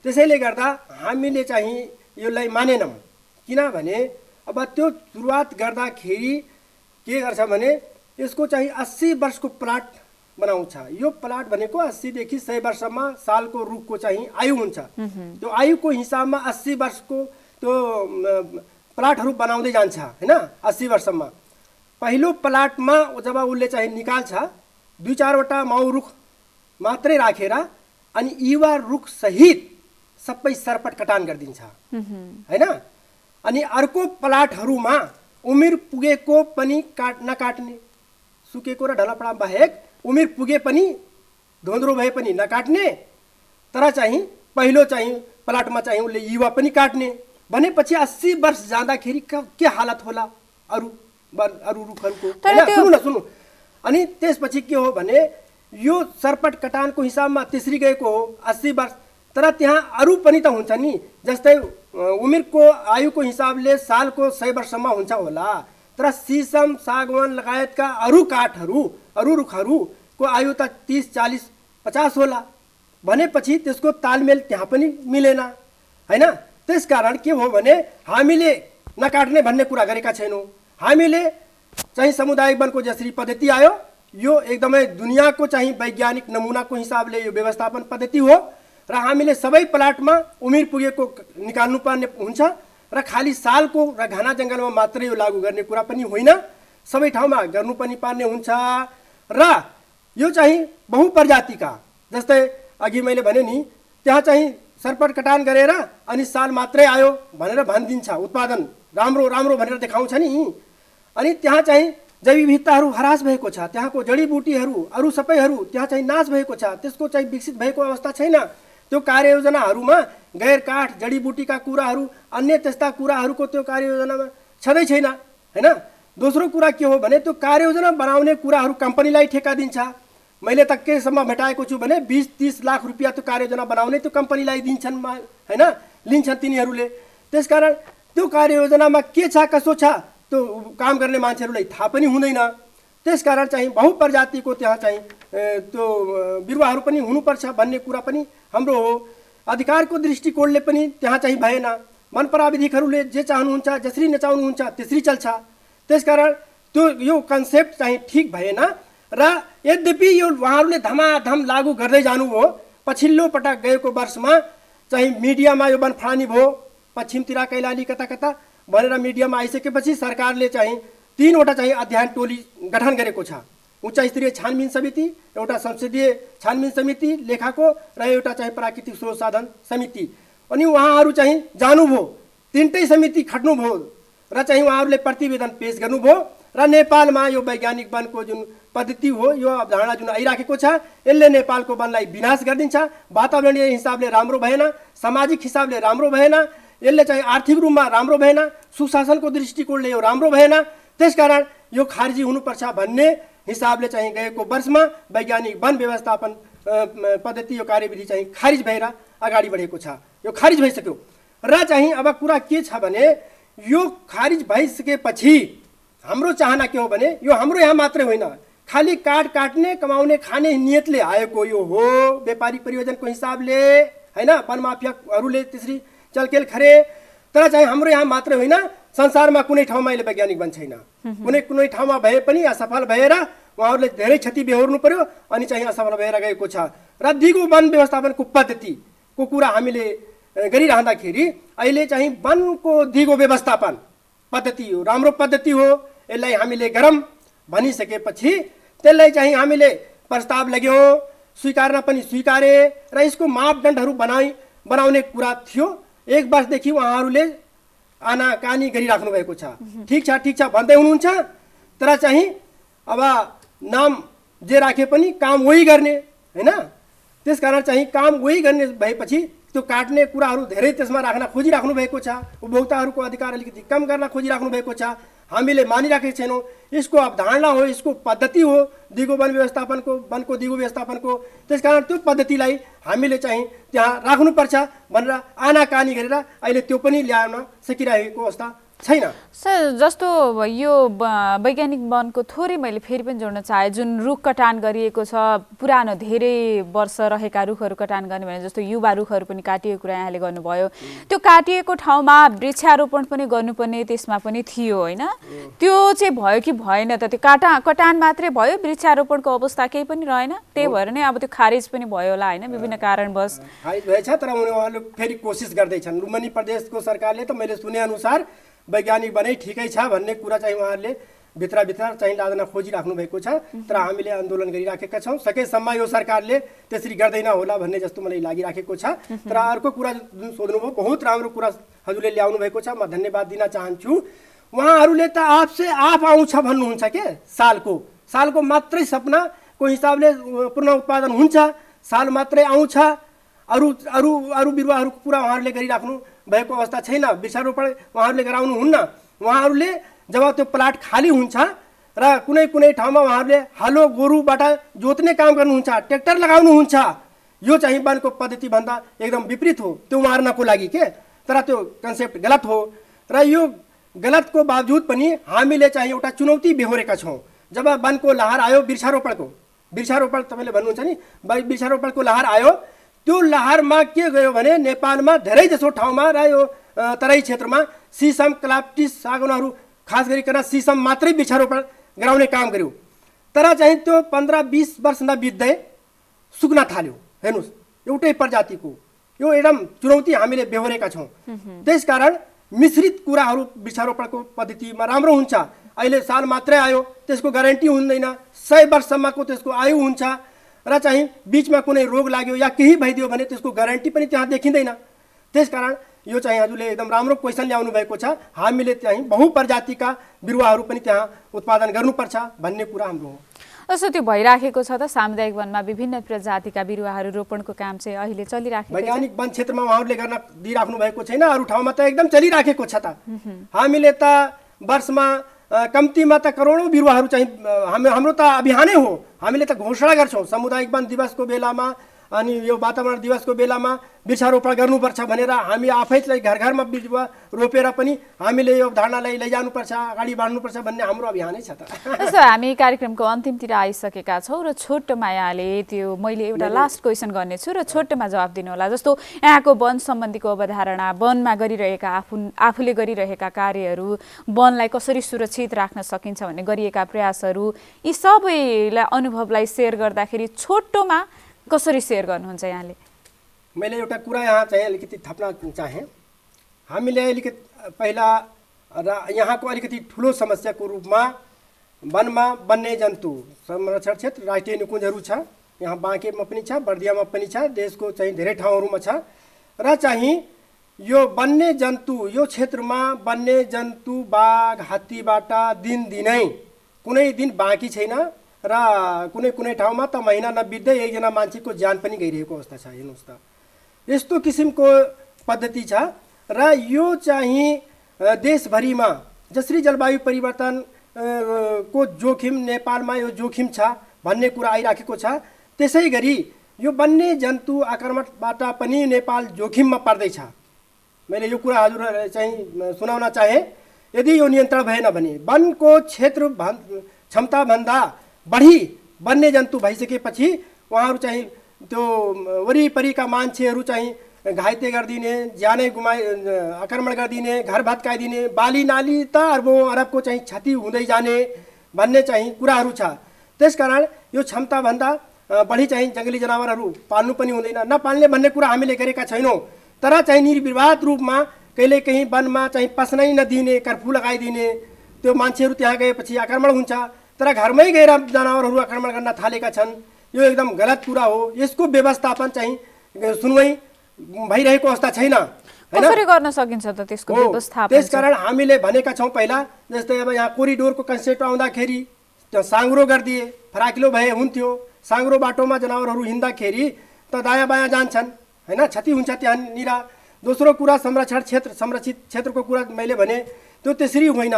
Speaker 2: त्यसैले गर्दा हामीले चाहिँ यसलाई मानेनौँ, किनभने अब त्यो सुरुवात गर्दाखेरि के गर्छ भने यसको चाहिँ 80 वर्षको प्लाट बनाउँछ। यो प्लाट भनेको 80 देखि 100 वर्षमा सालको रुखको चाहिँ आयु हुन्छ। त्यो आयुको हिसाबमा 80 वर्षको त्यो प्लाटहरू बनाउँदै जान्छ हैन। 80 वर्षमा पहिलो प्लाटमा जब उसले चाहिँ निकाल्छ 2-4 वटा माउ रुख मात्रै राखेर अनि युवा रुख सहित सबै सरपट कटान गरिदिन्छ हैन। अनि अर्को प्लाटहरूमा उमेर पुगेको पनि नकाट्ने, सुकेको र ढलपडा बाहेक उमेर पुगे पनि धोन्द्रो भए पनि नकाट्ने, तर चाहिँ पहिलो चाहिँ प्लाटमा चाहिँ उसले युवा पनि काट्ने भनेपछि 80 वर्ष जाँदाखेरि के हालत होला अरू रुखहरूको? सुन्नु अनि त्यसपछि के हो भने यो सरपट कटानको हिसाबमा त्यसरी गएको हो 80 वर्ष। तर त्यहाँ अरू पनि त हुन्छ नि, जस्तै उमेरको आयुको हिसाबले सालको 100 वर्षमा हुन्छ होला, तर सिसम सागवान लगायतका अरू काठहरू अरू रुखहरूको आयु त 30, 40, 50 होला भनेपछि त्यसको तालमेल त्यहाँ पनि मिलेन हैन। त्यसकारण के हो भने हामीले नकाट्ने भन्ने कुरा गरेका छैनौँ। हामीले चाहिँ सामुदायिक वनको जसरी पद्धति आयो यो एकदमै दुनियाँको चाहिँ वैज्ञानिक नमुनाको हिसाबले यो व्यवस्थापन पद्धति हो र हामीले सबै प्लाटमा उमेर पुगेको निकाल्नु पर्ने हुन्छ र खाली सालको र घना जङ्गलमा मात्रै यो लागू गर्ने कुरा पनि होइन। सबै ठाउँमा गर्नु पनि पर्ने हुन्छ र यो चाहिँ बहुप्रजातिका जस्तै अघि मैले भने नि त्यहाँ चाहिँ सरपट कटान गरेर अनि साल मात्रै आयो भनेर भनिदिन्छ उत्पादन राम्रो राम्रो भनेर देखाउँछ नि अनि त्यहाँ चाहिँ जैविक विविधताहरू हरास भएको छ त्यहाँको जडीबुटीहरू अरू सबैहरू त्यहाँ चाहिँ नाश भएको छ त्यसको चाहिँ विकसित भएको अवस्था छैन त्यो कार्ययोजनाहरूमा गैर काठ जडीबुटीका कुराहरू अन्य त्यस्ता कुराहरूको त्यो कार्ययोजनामा छँदै छैन हैन दोस्रो कुरा के हो भने त्यो कार्ययोजना बनाउने कुराहरू कम्पनीलाई ठेक्का दिन्छ मैले त केसम्म भेटाएको छु भने 20-30 लाख रुपैयाँ त्यो कार्ययोजना बनाउने त्यो कम्पनीलाई दिन्छन् हैन लिन्छन् तिनीहरूले त्यसकारण त्यो कार्ययोजनामा के छ कसो छ त्यो काम गर्ने मान्छेहरूलाई थाहा पनि हुँदैन त्यसकारण चाहिँ बहुप्रजातिको त्यहाँ चाहिँ त्यो बिरुवाहरू पनि हुनुपर्छ भन्ने कुरा पनि हाम्रो हो अधिकारको दृष्टिकोणले पनि त्यहाँ चाहिँ भएन वन प्राविधिकहरूले जे चाहनुहुन्छ जसरी नचाहनुहुन्छ त्यसरी चल्छ त्यसकारण त्यो यो कन्सेप्ट चाहिँ ठिक भएन र यद्यपि यो उहाँहरूले धमाधम लागू गर्दै जानुभयो पछिल्लो पटक गएको वर्षमा चाहिँ मिडियामा यो वनफानी भयो पश्चिमतिर कैलाली कता कता भनेर मिडियामा आइसकेपछि सरकारले चाहिँ 3वटा चाहिँ अध्ययन टोली गठन गरेको छ उच्च स्तरीय छानबिन समिति एउटा संसदीय छानबिन समिति लेखाको र एउटा चाहिँ प्राकृतिक स्रोत साधन समिति अनि उहाँहरू चाहिँ जानुभयो 3टै समिति खट्नुभयो र चाहिँ उहाँहरूले प्रतिवेदन पेश गर्नुभयो र नेपालमा यो वैज्ञानिक वनको जुन पद्धति हो यो अवधारणा जुन आइराखेको छ यसले नेपालको वनलाई विनाश गरिदिन्छ वातावरणीय हिसाबले राम्रो भएन सामाजिक हिसाबले राम्रो भएन यसले चाहिँ आर्थिक रूपमा राम्रो भएन सुशासनको दृष्टिकोणले यो राम्रो भएन त्यसकारण यो खारिजी हुनुपर्छ भन्ने हिसाबले चाहिँ गएको वर्षमा वैज्ञानिक वन व्यवस्थापन पद्धति यो कार्यविधि चाहिँ खारिज भएर अगाडि बढेको छ यो खारिज भइसक्यो र चाहिँ अब कुरा के छ भने यो खारिज भइसकेपछि हाम्रो चाहना के हो भने यो हाम्रो यहाँ मात्रै होइन खाली काट्ने कमाउने खाने नियतले आएको यो हो व्यापारिक परियोजनको हिसाबले हैन वन माफियाहरूले त्यसरी चलखेल खरे तर चाहिँ हाम्रो यहाँ मात्रै होइन संसारमा कुनै ठाउँमा अहिले वैज्ञानिक वन छैन कुनै ठाउँमा भए पनि असफल भएर उहाँहरूले धेरै क्षति बेहोर्नु पर्यो अनि चाहिँ असफल भएर गएको छ र दिगो वन व्यवस्थापनको पद्धतिको कुरा हामीले गरिरहँदाखेरि अहिले चाहिँ वनको दिगो व्यवस्थापन पद्धति हो राम्रो पद्धति हो यसलाई हामीले गरौँ भनिसकेपछि त्यसलाई चाहिँ हामीले प्रस्ताव लग्यौँ स्वीकार्न पनि स्वीकारे र यसको मापदण्डहरू बनाउने कुरा थियो 1 वर्षदेखि उहाँहरूले आनाकानी गरिराख्नु भएको छ ठिक छ भन्दै हुनुहुन्छ तर चाहिँ अब नाम जे राखे पनि काम वही गर्ने हैन त्यसकारण चाहिँ काम वही गर्ने भएपछि त्यो काट्ने कुराहरू धेरै त्यसमा राख्न खोजिराख्नु भएको छ उपभोक्ताहरूको अधिकार अलिकति कम गर्न खोजिराख्नु भएको छ हामीले मानिराखेका छैनौँ यसको अवधारणा हो यसको पद्धति हो दिगो वन व्यवस्थापनको वनको दिगो व्यवस्थापनको त्यसकारण त्यो पद्धतिलाई हामीले चाहिँ त्यहाँ राख्नुपर्छ भनेर आनाकानी गरेर अहिले त्यो पनि ल्याउन सकिरहेको अवस्था छैन
Speaker 1: सर जस्तो यो वैज्ञानिक वनको थोरै मैले फेरि पनि जोड्न चाहे जुन रुख कटान गरिएको छ पुरानो धेरै वर्ष रहेका रुखहरू कटान गर्ने भने जस्तो युवा रुखहरू पनि काटिएको कुरा यहाँले गर्नुभयो त्यो काटिएको ठाउँमा वृक्षारोपण पनि गर्नुपर्ने त्यसमा पनि थियो हैन त्यो चाहिँ भयो कि भएन त त्यो कटान मात्रै भयो वृक्षारोपणको अवस्था केही पनि रहेन त्यही भएर नै अब त्यो खारिज पनि भयो होला हैन विभिन्न कारणवश
Speaker 2: खारिज भएछ तर उनीहरूले फेरि कोसिस गर्दैछन् लुम्बिनी प्रदेशको सरकारले त मैले सुने अनुसार वैज्ञानिक वनै ठिकै छ भन्ने कुरा चाहिँ उहाँहरूले भित्रभित्र चाहिँ लादन खोजिराख्नु भएको छ तर हामीले आन्दोलन गरिराखेका छौँ सकेसम्म यो सरकारले त्यसरी गर्दैन होला भन्ने जस्तो मलाई लागिराखेको छ तर अर्को कुरा जुन सोध्नुभयो बहुत राम्रो कुरा हजुरले ल्याउनु भएको छ म धन्यवाद दिन चाहन्छु उहाँहरूले त आफसे आफ आउँछ भन्नुहुन्छ के सालको मात्रै सपनाको हिसाबले पूर्ण उत्पादन हुन्छ साल मात्रै आउँछ अरू बिरुवाहरूको कुरा उहाँहरूले गरिराख्नु भएको अवस्था छैन वृक्षारोपण उहाँहरूले गराउनुहुन्न उहाँहरूले जब त्यो प्लाट खाली हुन्छ र कुनै ठाउँमा उहाँहरूले हलो गोरुबाट जोत्ने काम गर्नुहुन्छ ट्र्याक्टर लगाउनुहुन्छ यो चाहिँ वनको पद्धतिभन्दा एकदम विपरीत हो त्यो मार्नको लागि के तर त्यो कन्सेप्ट गलत हो र यो गलतको बावजुद पनि हामीले चाहिँ एउटा चुनौती बेहोरेका छौँ जब वनको लहर आयो वृक्षारोपण तपाईँले भन्नुहुन्छ नि वृक्षारोपणको लहर आयो त्यो लहरमा के गयो भने नेपालमा धेरै जसो ठाउँमा र यो तराई क्षेत्रमा सिसम क्लाप्टिस सागौनहरू खास गरिकन सिसम मात्रै वृक्षारोपण गराउने काम गर्यो तर चाहिँ त्यो 15-20 वर्ष नबित्दै सुक्न थाल्यो हेर्नुहोस् एउटै प्रजातिको यो एकदम चुनौती हामीले बेहोरेका छौँ त्यसकारण मिश्रित कुराहरू वृक्षारोपणको पद्धतिमा राम्रो हुन्छ अहिले साल मात्रै आयो, त्यसको ग्यारेन्टी हुँदैन। 100 वर्षसम्मको त्यसको आयु हुन्छ र चाहिँ बिचमा कुनै रोग लाग्यो या केही भइदियो भने त्यसको ग्यारेन्टी पनि त्यहाँ देखिँदैन। त्यसकारण यो चाहिँ हजुरले एकदम राम्रो क्वेसन ल्याउनु भएको छ। हामीले चाहिँ बहुप्रजातिका बिरुवाहरू पनि त्यहाँ उत्पादन गर्नुपर्छ भन्ने कुरा हाम्रो हो।
Speaker 1: जस्तो त्यो भइराखेको छ त सामुदायिक वनमा विभिन्न प्रजातिका बिरुवाहरू रोपणको काम चाहिँ अहिले चलिराखेको छ।
Speaker 2: वैज्ञानिक वन क्षेत्रमा उहाँहरूले गर्न दिइराख्नु भएको छैन, अरू ठाउँमा त एकदम चलिराखेको छ त। हामीले त वर्षमा कम्तीमा त करोडौँ बिरुवाहरू चाहिँ हाम्रो त अभियानै हो। हामीले त घोषणा गर्छौँ सामुदायिक वन दिवसको बेलामा अनि यो वातावरण दिवसको बेलामा वृक्षारोपण गर्नुपर्छ भनेर हामी आफै चाहिँ घर घरमा बिरुवा रोपेर पनि हामीले यो धारणालाई लैजानुपर्छ, अगाडि बढ्नुपर्छ भन्ने हाम्रो अभियानै छ त।
Speaker 1: जस्तो हामी कार्यक्रमको अन्तिमतिर आइसकेका छौँ र छोटोमा यहाँले त्यो मैले एउटा लास्ट क्वेसन गर्नेछु र छोटोमा जवाब दिनुहोला। जस्तो यहाँको वन सम्बन्धीको अवधारणा, वनमा गरिरहेका आफूले गरिरहेका कार्यहरू, वनलाई कसरी सुरक्षित राख्न सकिन्छ भन्ने गरिएका प्रयासहरू, यी सबैलाई अनुभवलाई सेयर गर्दाखेरि छोटोमा कसरी सेयर गर्नुहुन्छ यहाँले?
Speaker 2: मैले एउटा कुरा यहाँ चाहिँ अलिकति थप्न चाहेँ। हामीले अलिकति पहिला यहाँको अलिकति ठुलो समस्याको रूपमा वनमा वन्यजन्तु संरक्षण क्षेत्र राष्ट्रिय निकुञ्जहरू छ। यहाँ बाँकेमा पनि छ, बर्दियामा पनि छ, देशको चाहिँ धेरै ठाउँहरूमा छ। र चाहिँ यो वन्यजन्तु यो क्षेत्रमा वन्यजन्तु बाघ हात्तीबाट दिनदिनै कुनै दिन बाँकी छैन र कुनै कुनै ठाउँमा त महिना नबित्दै एकजना मान्छेको ज्यान पनि गइरहेको अवस्था छ। हेर्नुहोस् त, यस्तो किसिमको पद्धति छ र यो चाहिँ देशभरिमा जसरी जलवायु परिवर्तन को जोखिम नेपालमा यो जोखिम छ भन्ने कुरा आइराखेको छ, त्यसै गरी यो वन्यजन्तु आक्रमणबाट पनि नेपाल जोखिममा पर्दैछ। मैले यो कुरा हजुरहरूलाई चाहिँ सुनाउन चाहेँ। यदि यो नियन्त्रण भएन भने वनको क्षेत्र क्षमताभन्दा बढी वन्यजन्तु भइसकेपछि उहाँहरू चाहिँ त्यो वरिपरिका मान्छेहरू चाहिँ घाइते गरिदिने, ज्यानै आक्रमण गरिदिने, घर भत्काइदिने, बाली नाली त अरबौँ अरबको चाहिँ क्षति हुँदै जाने भन्ने चाहिँ कुराहरू छ। त्यसकारण यो क्षमताभन्दा बढी चाहिँ जङ्गली जनावरहरू पाल्नु पनि हुँदैन। नपाल्ने भन्ने कुरा हामीले गरेका छैनौँ, तर चाहिँ निर्विवाद रूपमा कहिलेकाहीँ वनमा चाहिँ पस्नै नदिने, कर्फ्यू लगाइदिने, त्यो मान्छेहरू त्यहाँ गएपछि आक्रमण हुन्छ, तर घरमै गएर जनावरहरू आक्रमण गर्न थालेका छन्। यो एकदम गलत कुरा हो। यसको व्यवस्थापन चाहिँ सुनवाई भइरहेको अवस्था छैन।
Speaker 1: कसरी गर्न सकिन्छ त त्यसको व्यवस्थापन?
Speaker 2: त्यसकारण हामीले भनेका छौँ पहिला, जस्तै अब यहाँ कोरिडोरको कन्सेप्ट आउँदाखेरि त्यो साङ्ग्रो गरिदिए फराकिलो भए हुन्थ्यो। साङ्ग्रो बाटोमा जनावरहरू हिँड्दाखेरि त दायाँ बायाँ जान्छन्, होइन, क्षति हुन्छ त्यहाँनिर। दोस्रो कुरा संरक्षित क्षेत्रको कुरा मैले भने त्यो त्यसरी होइन।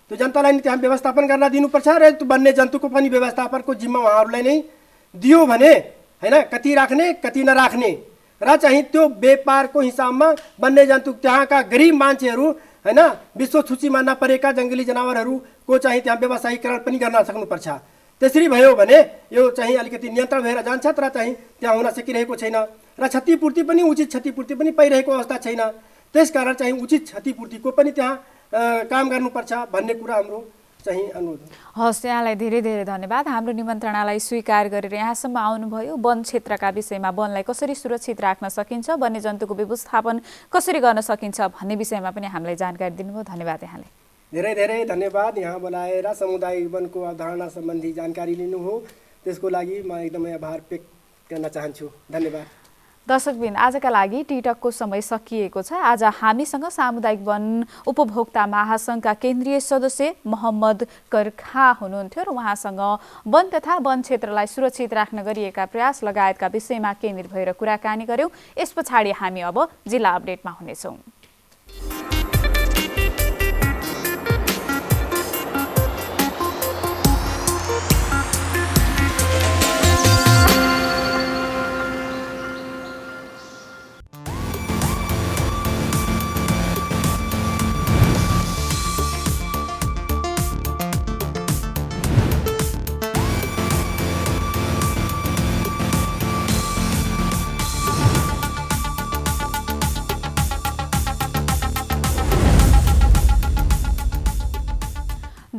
Speaker 2: त्यो जनतालाई नि त्यहाँ व्यवस्थापन गर्न दिनुपर्छ र वन्यजन्तुको पनि व्यवस्थापनको जिम्मा उहाँहरूलाई नै दियो भने, होइन, कति राख्ने कति नराख्ने र चाहिँ त्यो व्यापारको हिसाबमा वन्यजन्तु त्यहाँका गरिब मान्छेहरू, होइन, विश्व सूचीमा नपरेका जङ्गली जनावरहरूको चाहिँ त्यहाँ व्यवसायीकरण पनि गर्न सक्नुपर्छ। त्यसरी भयो भने यो चाहिँ अलिकति नियन्त्रण भएर जान्छ, तर चाहिँ त्यहाँ हुन सकिरहेको छैन र क्षतिपूर्ति पनि उचित क्षतिपूर्ति पनि पाइरहेको अवस्था छैन। त्यसकारण चाहिँ उचित क्षतिपूर्तिको पनि त्यहाँ काम गर्नुपर्छ भन्ने कुरा हाम्रो चाहिँ अनुरोध।
Speaker 1: हस्, यहाँलाई धेरै धेरै धन्यवाद। हाम्रो निमन्त्रणालाई स्वीकार गरेर यहाँसम्म आउनुभयो। वन क्षेत्रका विषयमा वनलाई कसरी सुरक्षित राख्न सकिन्छ, वन्यजन्तुको व्यवस्थापन कसरी गर्न सकिन्छ भन्ने विषयमा पनि हामीलाई जानकारी दिनुभयो। धन्यवाद यहाँलाई।
Speaker 2: धेरै धेरै धन्यवाद। यहाँ बोलाएर सामुदायिक वनको अवधारणा सम्बन्धी जानकारी लिनुभयो, त्यसको लागि म एकदमै आभार व्यक्त गर्न चाहन्छु। धन्यवाद।
Speaker 1: दर्शकबिन, आजका लागि टिकटकको समय सकिएको छ। आज हामीसँग सामुदायिक वन उपभोक्ता महासङ्घका केन्द्रीय सदस्य मोहम्मद कर्खा हुनुहुन्थ्यो र उहाँसँग वन तथा वन क्षेत्रलाई सुरक्षित राख्न गरिएका प्रयास लगायतका विषयमा केन्द्रित भएर कुराकानी गर्यौँ। यस पछाडि हामी अब जिल्ला अपडेटमा हुनेछौँ।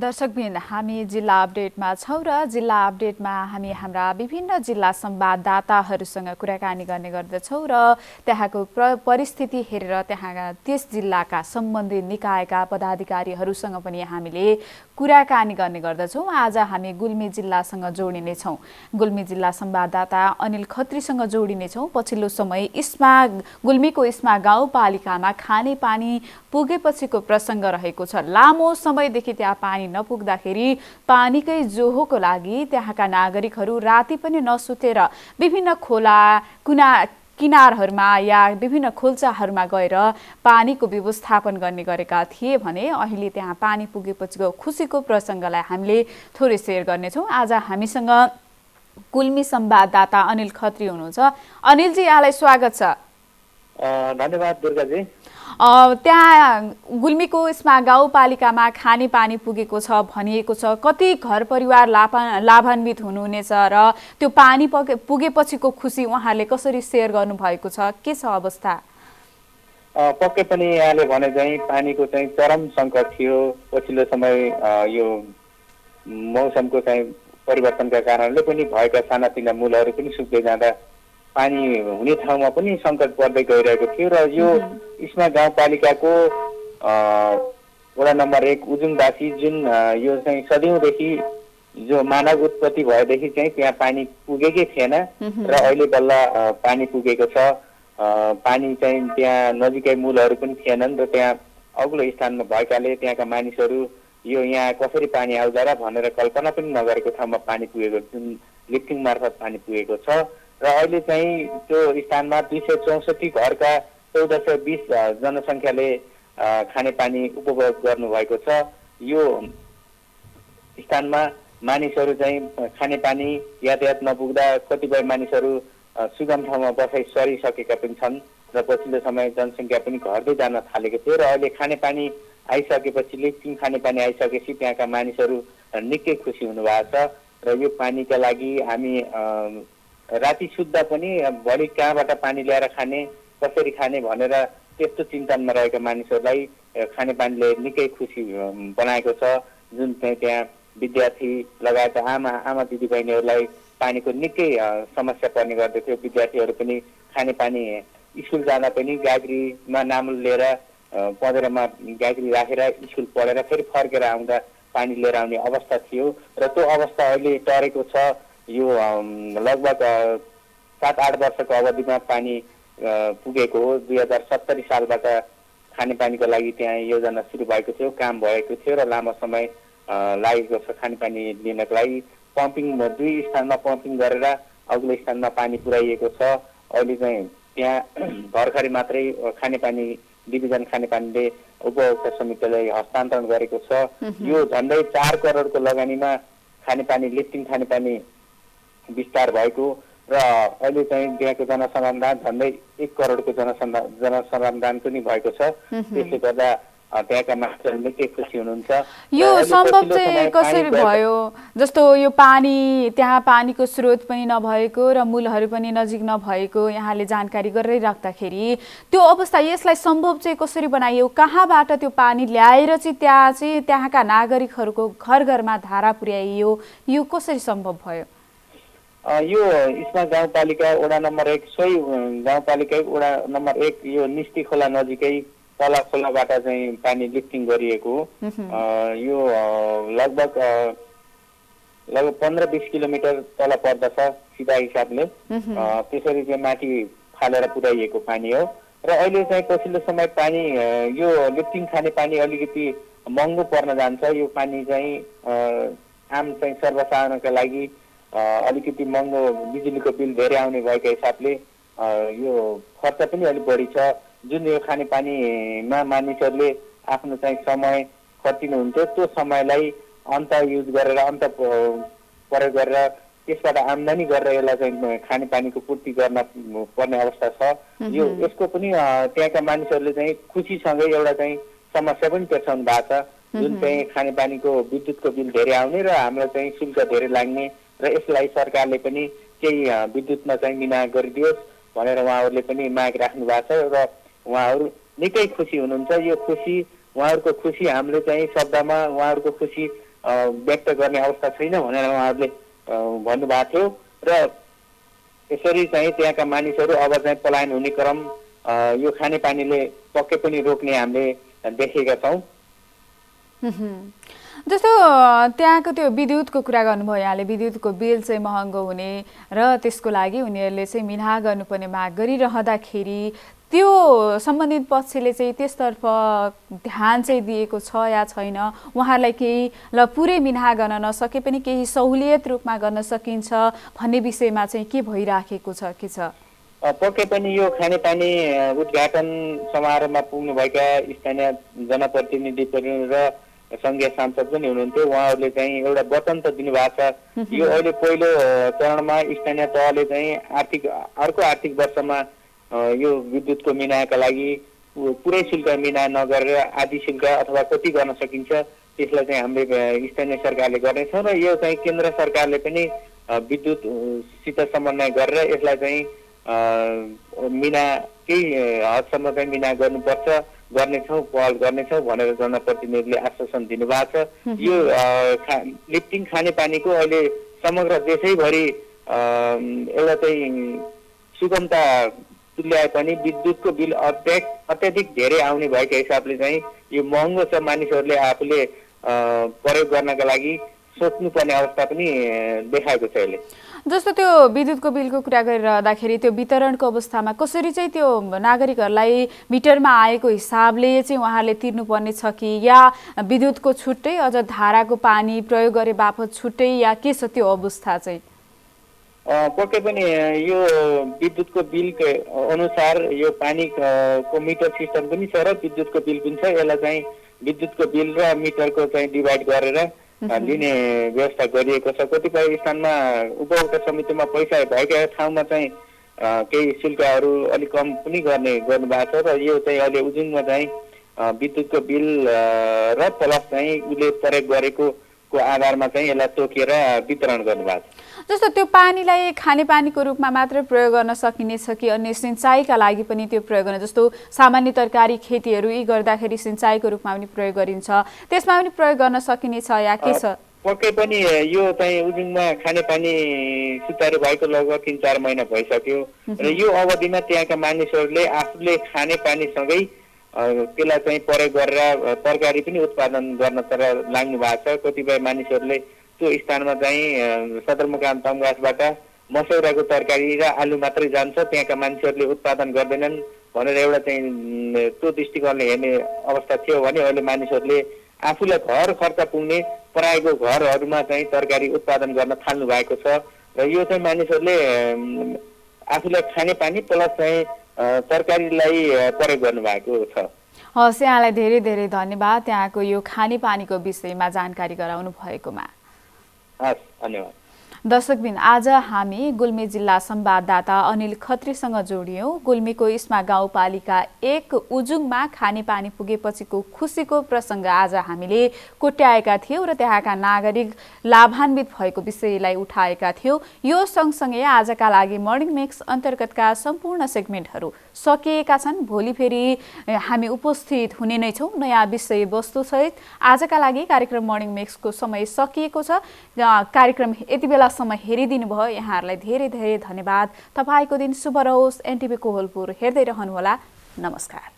Speaker 1: दर्शकबिन, हामी जिल्ला अपडेटमा छौँ र जिल्ला अपडेटमा हामी हाम्रा विभिन्न जिल्ला संवाददाताहरूसँग कुराकानी गर्ने गर्दछौँ र त्यहाँको परिस्थिति हेरेर त्यहाँका त्यस जिल्लाका सम्बन्धित निकायका पदाधिकारीहरूसँग पनि हामीले कुराकानी गर्ने गर्दछौँ। आज हामी गुल्मी जिल्लासँग जोडिनेछौँ। गुल्मी जिल्ला संवाददाता अनिल खत्रीसँग जोडिनेछौँ। पछिल्लो समय गुल्मीको इस्मा गाउँपालिकामा खानेपानी पुगेपछिको प्रसङ्ग रहेको छ। लामो समयदेखि त्यहाँ पानी नपुग्दाखेरि पानीकै जोहोको लागि त्यहाँका नागरिकहरू राति पनि नसुतेर विभिन्न खोला किनारहरूमा या विभिन्न खोल्चाहरूमा गएर पानीको व्यवस्थापन गर्ने गरेका थिए भने अहिले त्यहाँ पानी पुगेपछिको खुसीको प्रसङ्गलाई हामीले थोरै सेयर गर्नेछौँ। आज हामीसँग गुल्मी संवाददाता अनिल खत्री हुनुहुन्छ। अनिलजी, यहाँलाई स्वागत छ।
Speaker 3: धन्यवाद दुर्गाजी।
Speaker 1: त्यहाँ गुल्मीको इस्मा गाउँपालिकामा खानेपानी पुगेको छ भनिएको छ। कति घर परिवार लाभान्वित हुनुहुनेछ र त्यो पानी पुगेपछिको खुसी उहाँहरूले कसरी सेयर गर्नुभएको छ? के छ अवस्था?
Speaker 3: पक्कै पनि यहाँले भने चाहिँ पानीको चाहिँ चरम सङ्कट थियो। पछिल्लो समय यो मौसमको चाहिँ परिवर्तनका कारणले पनि भएका सानातिना मूलहरू पनि सुक्दै जाँदा पानी हुने ठाउँमा पनि सङ्कट पर्दै गइरहेको थियो र यो इस्मा गाउँपालिकाको वडा नम्बर 1 उजुङवासी जुन यो चाहिँ सदियौँदेखि जो मानव उत्पत्ति भएदेखि चाहिँ त्यहाँ पानी पुगेकै थिएन र अहिले बल्ल पानी पुगेको छ। पानी चाहिँ त्यहाँ नजिकै मूलहरू पनि थिएनन् र त्यहाँ अग्लो स्थानमा भएकाले त्यहाँका मानिसहरू यो यहाँ कसरी पानी आउँदा र भनेर कल्पना पनि नगरेको ठाउँमा पानी पुगेको, जुन लिफ्टिङ मार्फत पानी पुगेको छ र अहिले चाहिँ त्यो स्थानमा 264 घरका 1420 जनसङ्ख्याले खानेपानी उपभोग गर्नुभएको छ। यो स्थानमा मानिसहरू चाहिँ खानेपानी यातायात नपुग्दा कतिपय मानिसहरू सुगम ठाउँमा बसाइ सरिसकेका पनि छन् र पछिल्लो समय जनसङ्ख्या पनि घट्दै जान थालेको थियो र अहिले खानेपानी आइसकेपछि, लिफ्टिङ खानेपानी आइसकेपछि त्यहाँका मानिसहरू निकै खुसी हुनुभएको छ र यो पानीका लागि हामी राति सुत्दा पनि भोलि कहाँबाट पानी ल्याएर खाने, कसरी खाने भनेर त्यस्तो चिन्तनमा रहेका मानिसहरूलाई खानेपानीले निकै खुसी बनाएको छ। जुन चाहिँ त्यहाँ विद्यार्थी लगायत आमा दिदीबहिनीहरूलाई पानीको निकै समस्या पर्ने गर्दथ्यो। विद्यार्थीहरू पनि खानेपानी स्कुल जाँदा पनि गाग्रीमा नाम लिएर पँधेरामा गाग्री राखेर स्कुल पढेर फेरि फर्केर आउँदा पानी लिएर आउने अवस्था थियो र त्यो अवस्था अहिले टरेको छ। यो लगभग 7-8 वर्षको अवधिमा पानी पुगेको हो। 2070 सालबाट खानेपानीको लागि त्यहाँ योजना सुरु भएको थियो, काम भएको थियो र लामो समय लागेको छ खानेपानी लिनको लागि। पम्पिङ 2 स्थानमा पम्पिङ गरेर अग्लो स्थानमा पानी पुर्याइएको छ। अहिले चाहिँ त्यहाँ भर्खरै मात्रै खानेपानी डिभिजन खानेपानीले उपभोक्ता समितिलाई हस्तान्तरण गरेको छ। यो झन्डै 4 करोडको लगानीमा खानेपानी लिफ्टिङ खानेपानी विस्तार भएको र अहिले चाहिँ त्यहाँको जनसंरक्षण झन्डै 1 करोडको जनसंरक्षण पनि भएको छ। त्यसले गर्दा त्यहाँका मानिसहरू निकै खुसी हुनुहुन्छ।
Speaker 1: यो सम्भव चाहिँ कसरी भयो? जस्तो यो पानी, त्यहाँ पानीको स्रोत पनि नभएको र मूलहरू पनि नजिक नभएको यहाँले जानकारी गरिराख्दाखेरि त्यो अवस्था, यसलाई सम्भव चाहिँ कसरी बनाइयो? कहाँबाट त्यो पानी ल्याएर चाहिँ त्यहाँका नागरिकहरूको घर घरमा धारा पुर्याइयो? यो कसरी सम्भव भयो?
Speaker 3: यो इस्मा गाउँपालिका वडा नम्बर 1 सोही गाउँपालिका वडा नम्बर 1 यो निस्ती खोला नजिकै तला खोलाबाट चाहिँ पानी लिफ्टिङ गरिएको हो। यो लगभग 15-20 किलोमिटर तल पर्दछ सिधा हिसाबले। त्यसरी चाहिँ माथि फालेर पुर्याइएको पानी हो र अहिले चाहिँ पछिल्लो समय पानी यो लिफ्टिङ खाने पानी अलिकति महँगो पर्न जान्छ। यो पानी चाहिँ आम चाहिँ सर्वसाधारणका लागि अलिकति महँगो, बिजुलीको बिल धेरै आउने भएको हिसाबले यो खर्च पनि अलिक बढी छ। जुन यो खानेपानीमा मानिसहरूले आफ्नो चाहिँ समय खर्चिनुहुन्थ्यो, त्यो समयलाई अन्त युज गरेर, अन्त प्रयोग गरेर त्यसबाट आम्दानी गरेर यसलाई चाहिँ खानेपानीको पूर्ति गर्न पर्ने अवस्था छ। यो यसको पनि त्यहाँका मानिसहरूले चाहिँ खुसीसँगै एउटा चाहिँ समस्या पनि तेर्साउनु भएको छ। जुन चाहिँ खानेपानीको विद्युतको बिल धेरै आउने र हामीलाई चाहिँ शुल्क धेरै लाग्ने र यसलाई सरकारले पनि केही विद्युतमा चाहिँ मिना गरिदियोस् भनेर उहाँहरूले पनि माग राख्नु भएको छ र उहाँहरू निकै खुसी हुनुहुन्छ। यो खुसी, उहाँहरूको खुसी हामीले चाहिँ शब्दमा, उहाँहरूको खुसी व्यक्त गर्ने अवस्था छैन भनेर उहाँहरूले भन्नुभएको थियो र यसरी चाहिँ त्यहाँका मानिसहरू अब चाहिँ पलायन हुने क्रम यो खानेपानीले पक्कै पनि रोक्ने हामीले देखेका छौँ।
Speaker 1: जस्तो त्यहाँको त्यो विद्युतको कुरा गर्नुभयो यहाँले, विद्युतको बिल चाहिँ महँगो हुने र त्यसको लागि उनीहरूले चाहिँ मिना गर्नुपर्ने माग गरिरहँदाखेरि त्यो सम्बन्धित पक्षले चाहिँ त्यसतर्फ ध्यान चाहिँ दिएको छ या छैन, उहाँहरूलाई केही ल पुरै मिना गर्न नसके पनि केही सहुलियत रूपमा गर्न सकिन्छ भन्ने विषयमा चाहिँ के भइराखेको छ के छ?
Speaker 3: पक्कै पनि यो खानेपानी उद्घाटन समारोहमा पुग्नुभएका स्थानीय जनप्रतिनिधि र सङ्घीय सांसद पनि हुनुहुन्थ्यो। उहाँहरूले चाहिँ एउटा वचन त दिनुभएको छ। यो अहिले पहिलो चरणमा स्थानीय तहले चाहिँ अर्को आर्थिक वर्षमा यो विद्युतको मिनाका लागि पुरै शुल्क मिना नगरेर आधी शुल्क अथवा कति गर्न सकिन्छ त्यसलाई चाहिँ हामीले स्थानीय सरकारले गर्नेछौँ र यो चाहिँ केन्द्र सरकारले पनि विद्युतसित समन्वय गरेर यसलाई चाहिँ मिना केही हदसम्म चाहिँ मिना गर्नुपर्छ, गर्नेछौँ, पहल गर्नेछौँ भनेर जनप्रतिनिधिले आश्वासन दिनुभएको छ। यो लिफ्टिङ खानेपानीको अहिले समग्र देशैभरि एउटा चाहिँ सुगमता तुल्याए पनि विद्युतको बिल अत्याधिक धेरै आउने भएको हिसाबले चाहिँ यो महँगो छ। मानिसहरूले आफूले प्रयोग गर्नका लागि सोच्नुपर्ने अवस्था पनि देखाएको छ अहिले।
Speaker 1: जस्तो त्यो विद्युतको बिलको कुरा गरिरहँदाखेरि त्यो वितरणको अवस्थामा कसरी चाहिँ त्यो नागरिकहरूलाई मिटरमा आएको हिसाबले चाहिँ उहाँहरूले तिर्नुपर्ने छ कि या विद्युतको छुट्टै अझ धाराको पानी प्रयोग गरे बापत छुट्टै या के छ त्यो अवस्था चाहिँ?
Speaker 3: पक्कै पनि यो विद्युतको बिलको अनुसार यो पानीको मिटर सिस्टम पनि छ र विद्युतको बिल पनि छ। यसलाई चाहिँ विद्युतको बिल र मिटरको चाहिँ डिभाइड गरेर लिने व्यवस्था गरिएको छ। कतिपय स्थानमा उपभोक्ता समितिमा पैसा भएका ठाउँमा चाहिँ केही शुल्कहरू अलिक कम पनि गर्नुभएको छ र यो चाहिँ अहिले उजुङमा चाहिँ विद्युतको बिल र प्लस चाहिँ उसले प्रयोग गरेको आधारमा चाहिँ यसलाई तोकेर वितरण गर्नुभएको छ।
Speaker 1: जस्तो त्यो पानीलाई खानेपानीको रूपमा मात्र प्रयोग गर्न सकिनेछ कि अन्य सिँचाइका लागि पनि त्यो प्रयोग गर्न, जस्तो सामान्य तरकारी खेतीहरू यी गर्दाखेरि सिँचाइको रूपमा पनि प्रयोग गरिन्छ, त्यसमा पनि प्रयोग गर्न सकिनेछ या के छ?
Speaker 3: पक्कै पनि यो चाहिँ उजुङमा खानेपानी सुचारू भएको लगभग 3-4 महिना भइसक्यो र यो अवधिमा त्यहाँका मानिसहरूले आफूले खानेपानीसँगै त्यसलाई चाहिँ प्रयोग गरेर तरकारी पनि उत्पादन गर्न लाग्नु भएको छ। कतिपय मानिसहरूले त्यो स्थानमा चाहिँ सदरमुकाम तमघासबाट मसौराको तरकारी र आलु मात्रै जान्छ, त्यहाँका मानिसहरूले उत्पादन गर्दैनन् भनेर एउटा चाहिँ त्यो दृष्टिकोणले हेर्ने अवस्था थियो भने अहिले मानिसहरूले आफूलाई घर खर्च पुग्ने पराएको घरहरूमा चाहिँ तरकारी उत्पादन गर्न थाल्नु भएको छ र यो चाहिँ मानिसहरूले आफूलाई खानेपानी प्लस चाहिँ तरकारीलाई प्रयोग गर्नुभएको छ।
Speaker 1: हस्, यहाँलाई धेरै धेरै धन्यवाद त्यहाँको यो खानेपानीको विषयमा जानकारी गराउनु भएकोमा।
Speaker 3: हस्, धन्यवाद।
Speaker 1: दर्शकबिन, आज हामी गुल्मी जिल्ला संवाददाता अनिल खत्रीसँग जोडियौं। गुल्मीको इस्मा गाउँपालिका 1 उजुङमा खानेपानी पुगेपछिको खुसीको प्रसङ्ग आज हामीले कोट्याएका थियौं र त्यहाँका नागरिक लाभान्वित भएको विषयलाई उठाएका थियौं। यो सँगसँगै आजका लागि मर्निङ मिक्स अन्तर्गतका सम्पूर्ण सेगमेन्टहरू सकिएका छन्। भोलि फेरि हामी उपस्थित हुने नै छौं नयाँ विषय वस्तु सहित। आजका लागि कार्यक्रम मर्निङ मिक्सको समय सकिएको छ। कार्यक्रम यति बेलासम्म हेरिदिनु भयो यहाँहरूलाई धेरै धेरै धन्यवाद। तपाईको दिन शुभ रहोस्। एनटिभी कोहलपुर हेर्दै रहनुहोला। नमस्कार।